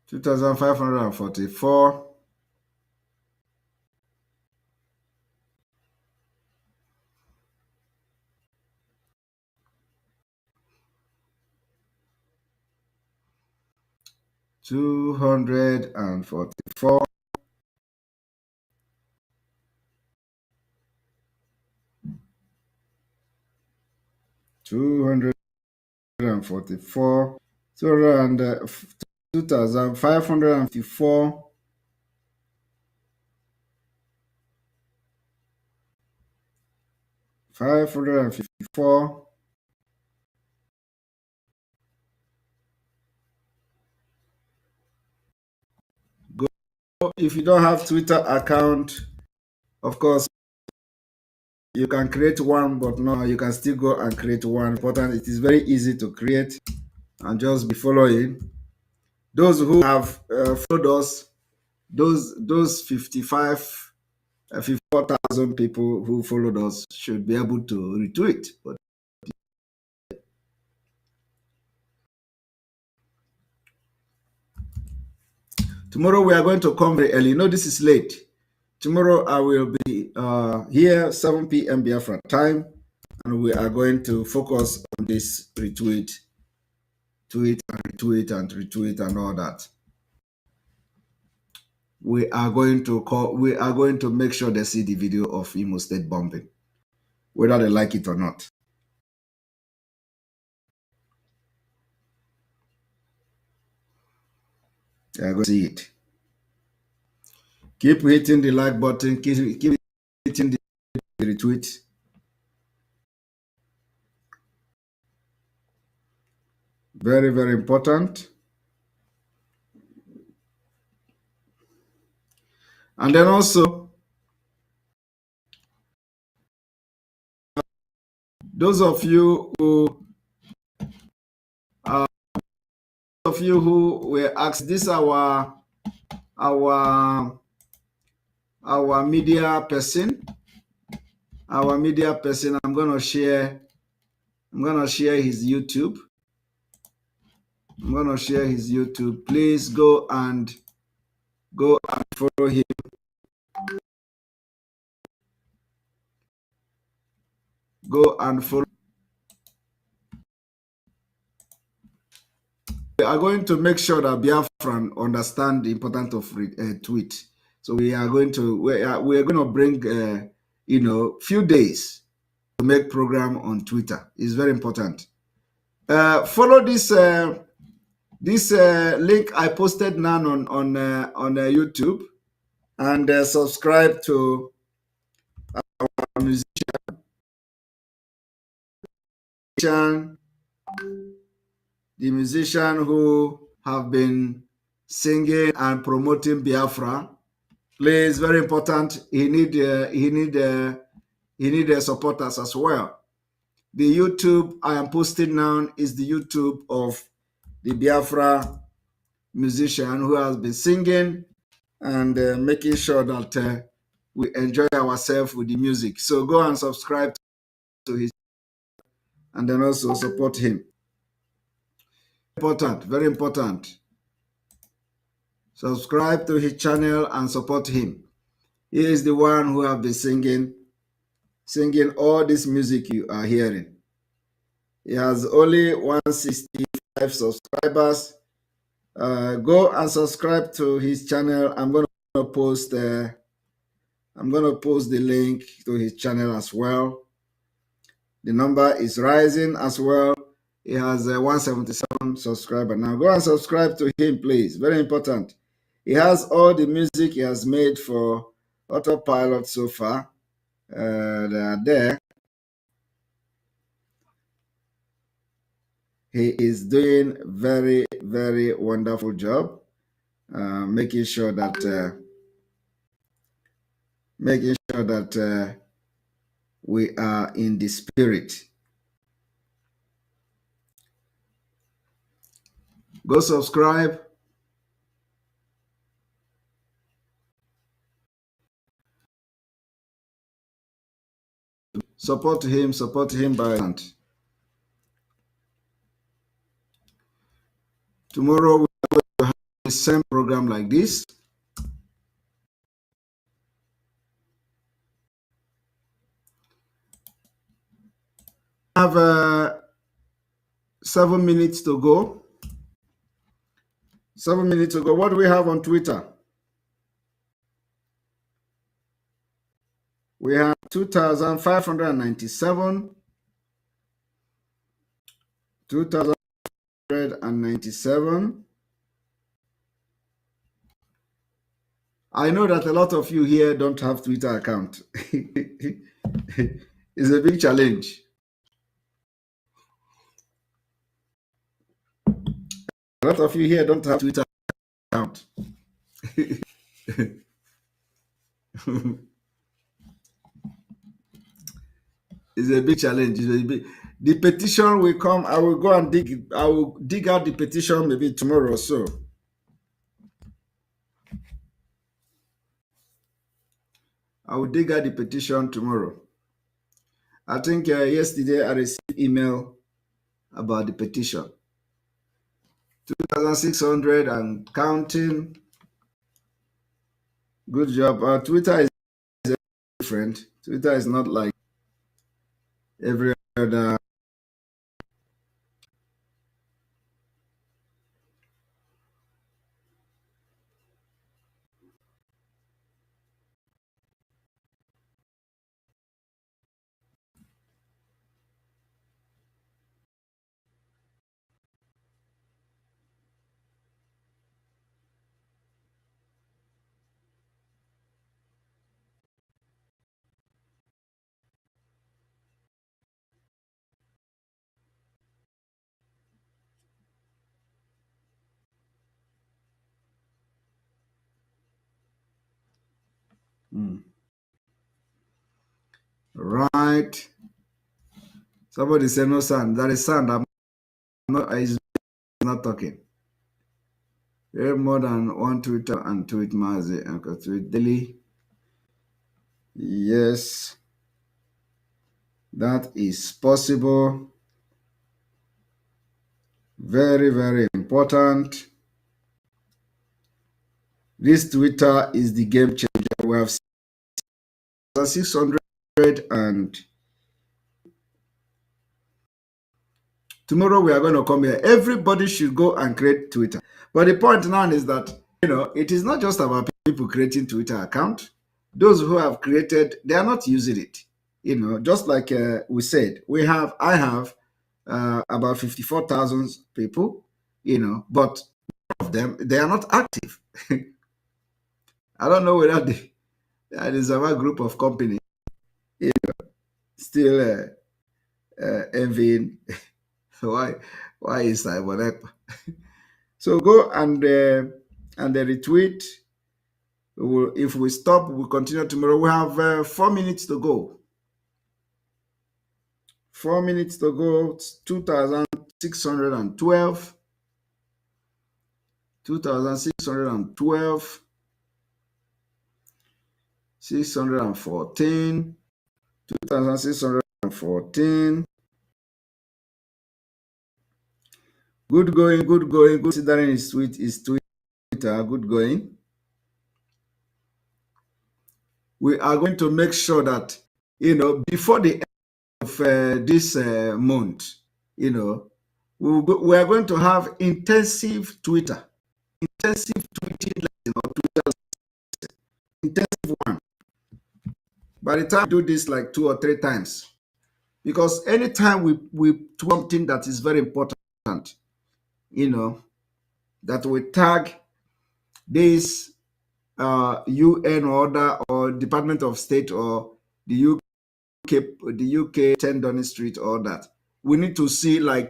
A: 2,544, 244, 244, 2,554, 554. Go. If you don't have Twitter account, of course, you can create one, but no, you can still go and create one. Important, it is very easy to create and just be following. Those who have followed us, those 54,000 people who followed us should be able to retweet. But tomorrow we are going to come very early. No, this is late. Tomorrow I will be here 7 p.m. Biafra time, and we are going to focus on this retweet, tweet and retweet and retweet and all that. We are going to make sure they see the video of Imo State bombing, whether they like it or not. They are going to see it. Keep hitting the like button, keep hitting the retweet. Very, very important. And then also, those of you who were asked, this our media person. Our media person, I'm gonna share his YouTube. I'm gonna share his YouTube. Please go and follow him. Go and follow. We are going to make sure that Biafran understand the importance of tweet. So we are going to bring few days to make program on Twitter. It's very important. Follow this link I posted now on YouTube, and subscribe to our musician, the musician who have been singing and promoting Biafra. Please, very important. He need supporters as well. The YouTube I am posting now is the YouTube of the Biafra musician who has been singing and making sure that we enjoy ourselves with the music. So go and subscribe to his, and then also support him. Important, very important. Subscribe to his channel and support him. He is the one who have been singing all this music you are hearing. He has only 165 subscribers. Go and subscribe to his channel. I'm gonna post the link to his channel as well. The number is rising as well. He has 177 subscribers now. Go and subscribe to him, please. Very important. He has all the music he has made for Autopilot so far. They are there. He is doing very, very wonderful job, making sure that making sure that we are in the spirit. Go subscribe. Support him by hand. Tomorrow we are going to have the same program like this. Have 7 minutes to go. 7 minutes to go. What do we have on Twitter? We have 2,597. 2,597. I know that a lot of you here don't have Twitter account. It's a big challenge. A lot of you here don't have Twitter account. It's a big challenge. The petition will come. I will go and dig. I will dig out the petition maybe tomorrow or so. I will dig out the petition tomorrow. I think yesterday I received email about the petition. 2,600 and counting. Good job. Twitter is different. Twitter is not like every other. Right. Somebody said no sound. There is sound. I'm not. He's not talking. We have more than one Twitter and tweet Mazi and tweet daily. Yes, that is possible. Very, very important. This Twitter is the game changer. We have 600 and tomorrow we are going to come here. Everybody should go and create Twitter. But the point now is that, it is not just about people creating Twitter account. Those who have created, they are not using it. Just like we said, I have about 54,000 people, but of them, they are not active. I don't know whether there is a group of companies still envying why is that? So go and retweet. If we stop, we'll continue tomorrow. We have 4 minutes to go. 4 minutes to go. It's 2,612. 2,612. 614. 2,614. Good going, good going. Good considering is Twitter. Good going. We are going to make sure that, before the end of this month, we are going to have intensive Twitter. Intensive tweeting, Twitter, intensive one. By the time we do this like 2 or 3 times, because anytime we do something that is very important, that we tag this UN order or Department of State or the UK 10 Downing Street or that, we need to see go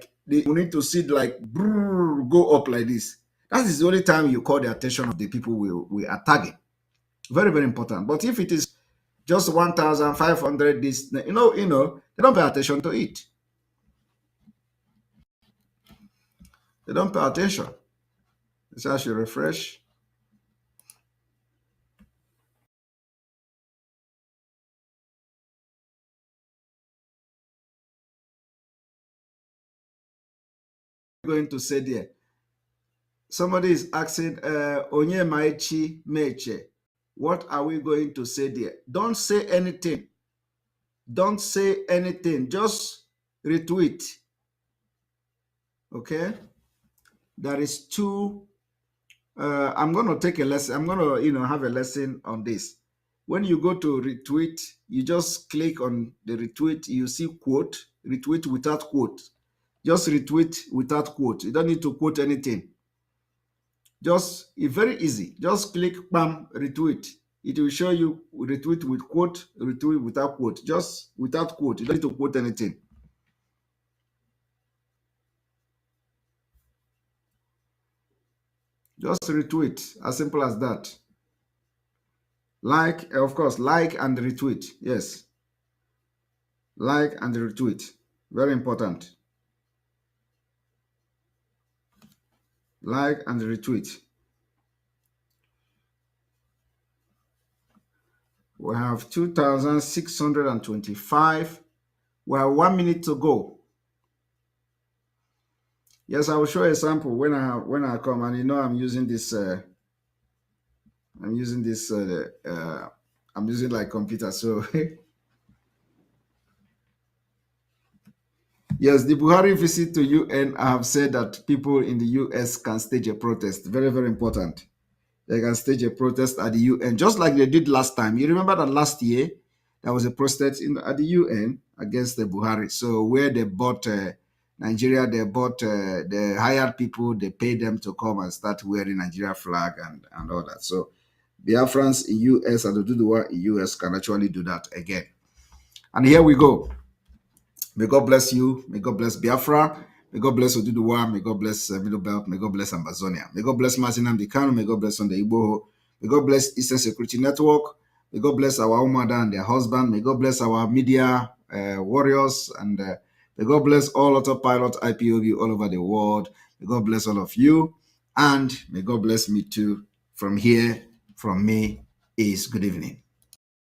A: up like this. That is the only time you call the attention of the people we are tagging. Very, very important. But if it is just 1,500 this, they don't pay attention to it. They don't pay attention. So I should refresh. Going to say there. Somebody is asking, Onye Maichi Meche, what are we going to say there? Don't say anything. Don't say anything. Just retweet. Okay? There is two. I'm going to take a lesson. I'm going to, have a lesson on this. When you go to retweet, you just click on the retweet. You see quote, retweet without quote. Just retweet without quote. You don't need to quote anything. Just, it's very easy. Just click bam, retweet. It will show you retweet with quote, retweet without quote. Just without quote. You don't need to quote anything. Just retweet. As simple as that. Like, of course, like and retweet. Yes. Like and retweet. Very important. Like and retweet. We have 2,625. We have 1 minute to go. Yes, I will show a sample when I come, and I'm using this. I'm using this. I'm using like computer. So yes, the Buhari visit to UN. I have said that people in the US can stage a protest. Very, very important. They can stage a protest at the UN, just like they did last time. You remember that last year there was a protest at the UN against the Buhari. So where they bought Nigeria, they hired people, they paid them to come and start wearing Nigeria flag and all that. So BIAFRANS in US and the Duduwa in US can actually do that again. And here we go. May God bless you. May God bless Biafra. May God bless Oduduwa. May God bless Middle Belt. May God bless Amazonia. May God bless Mazinam Dikano. May God bless Sunday Igboho. May God bless Eastern Security Network. May God bless our Umada and their husband. May God bless our media warriors. And may God bless all autopilot IPOB all over the world. May God bless all of you. And may God bless me too. From here, from me, is good evening.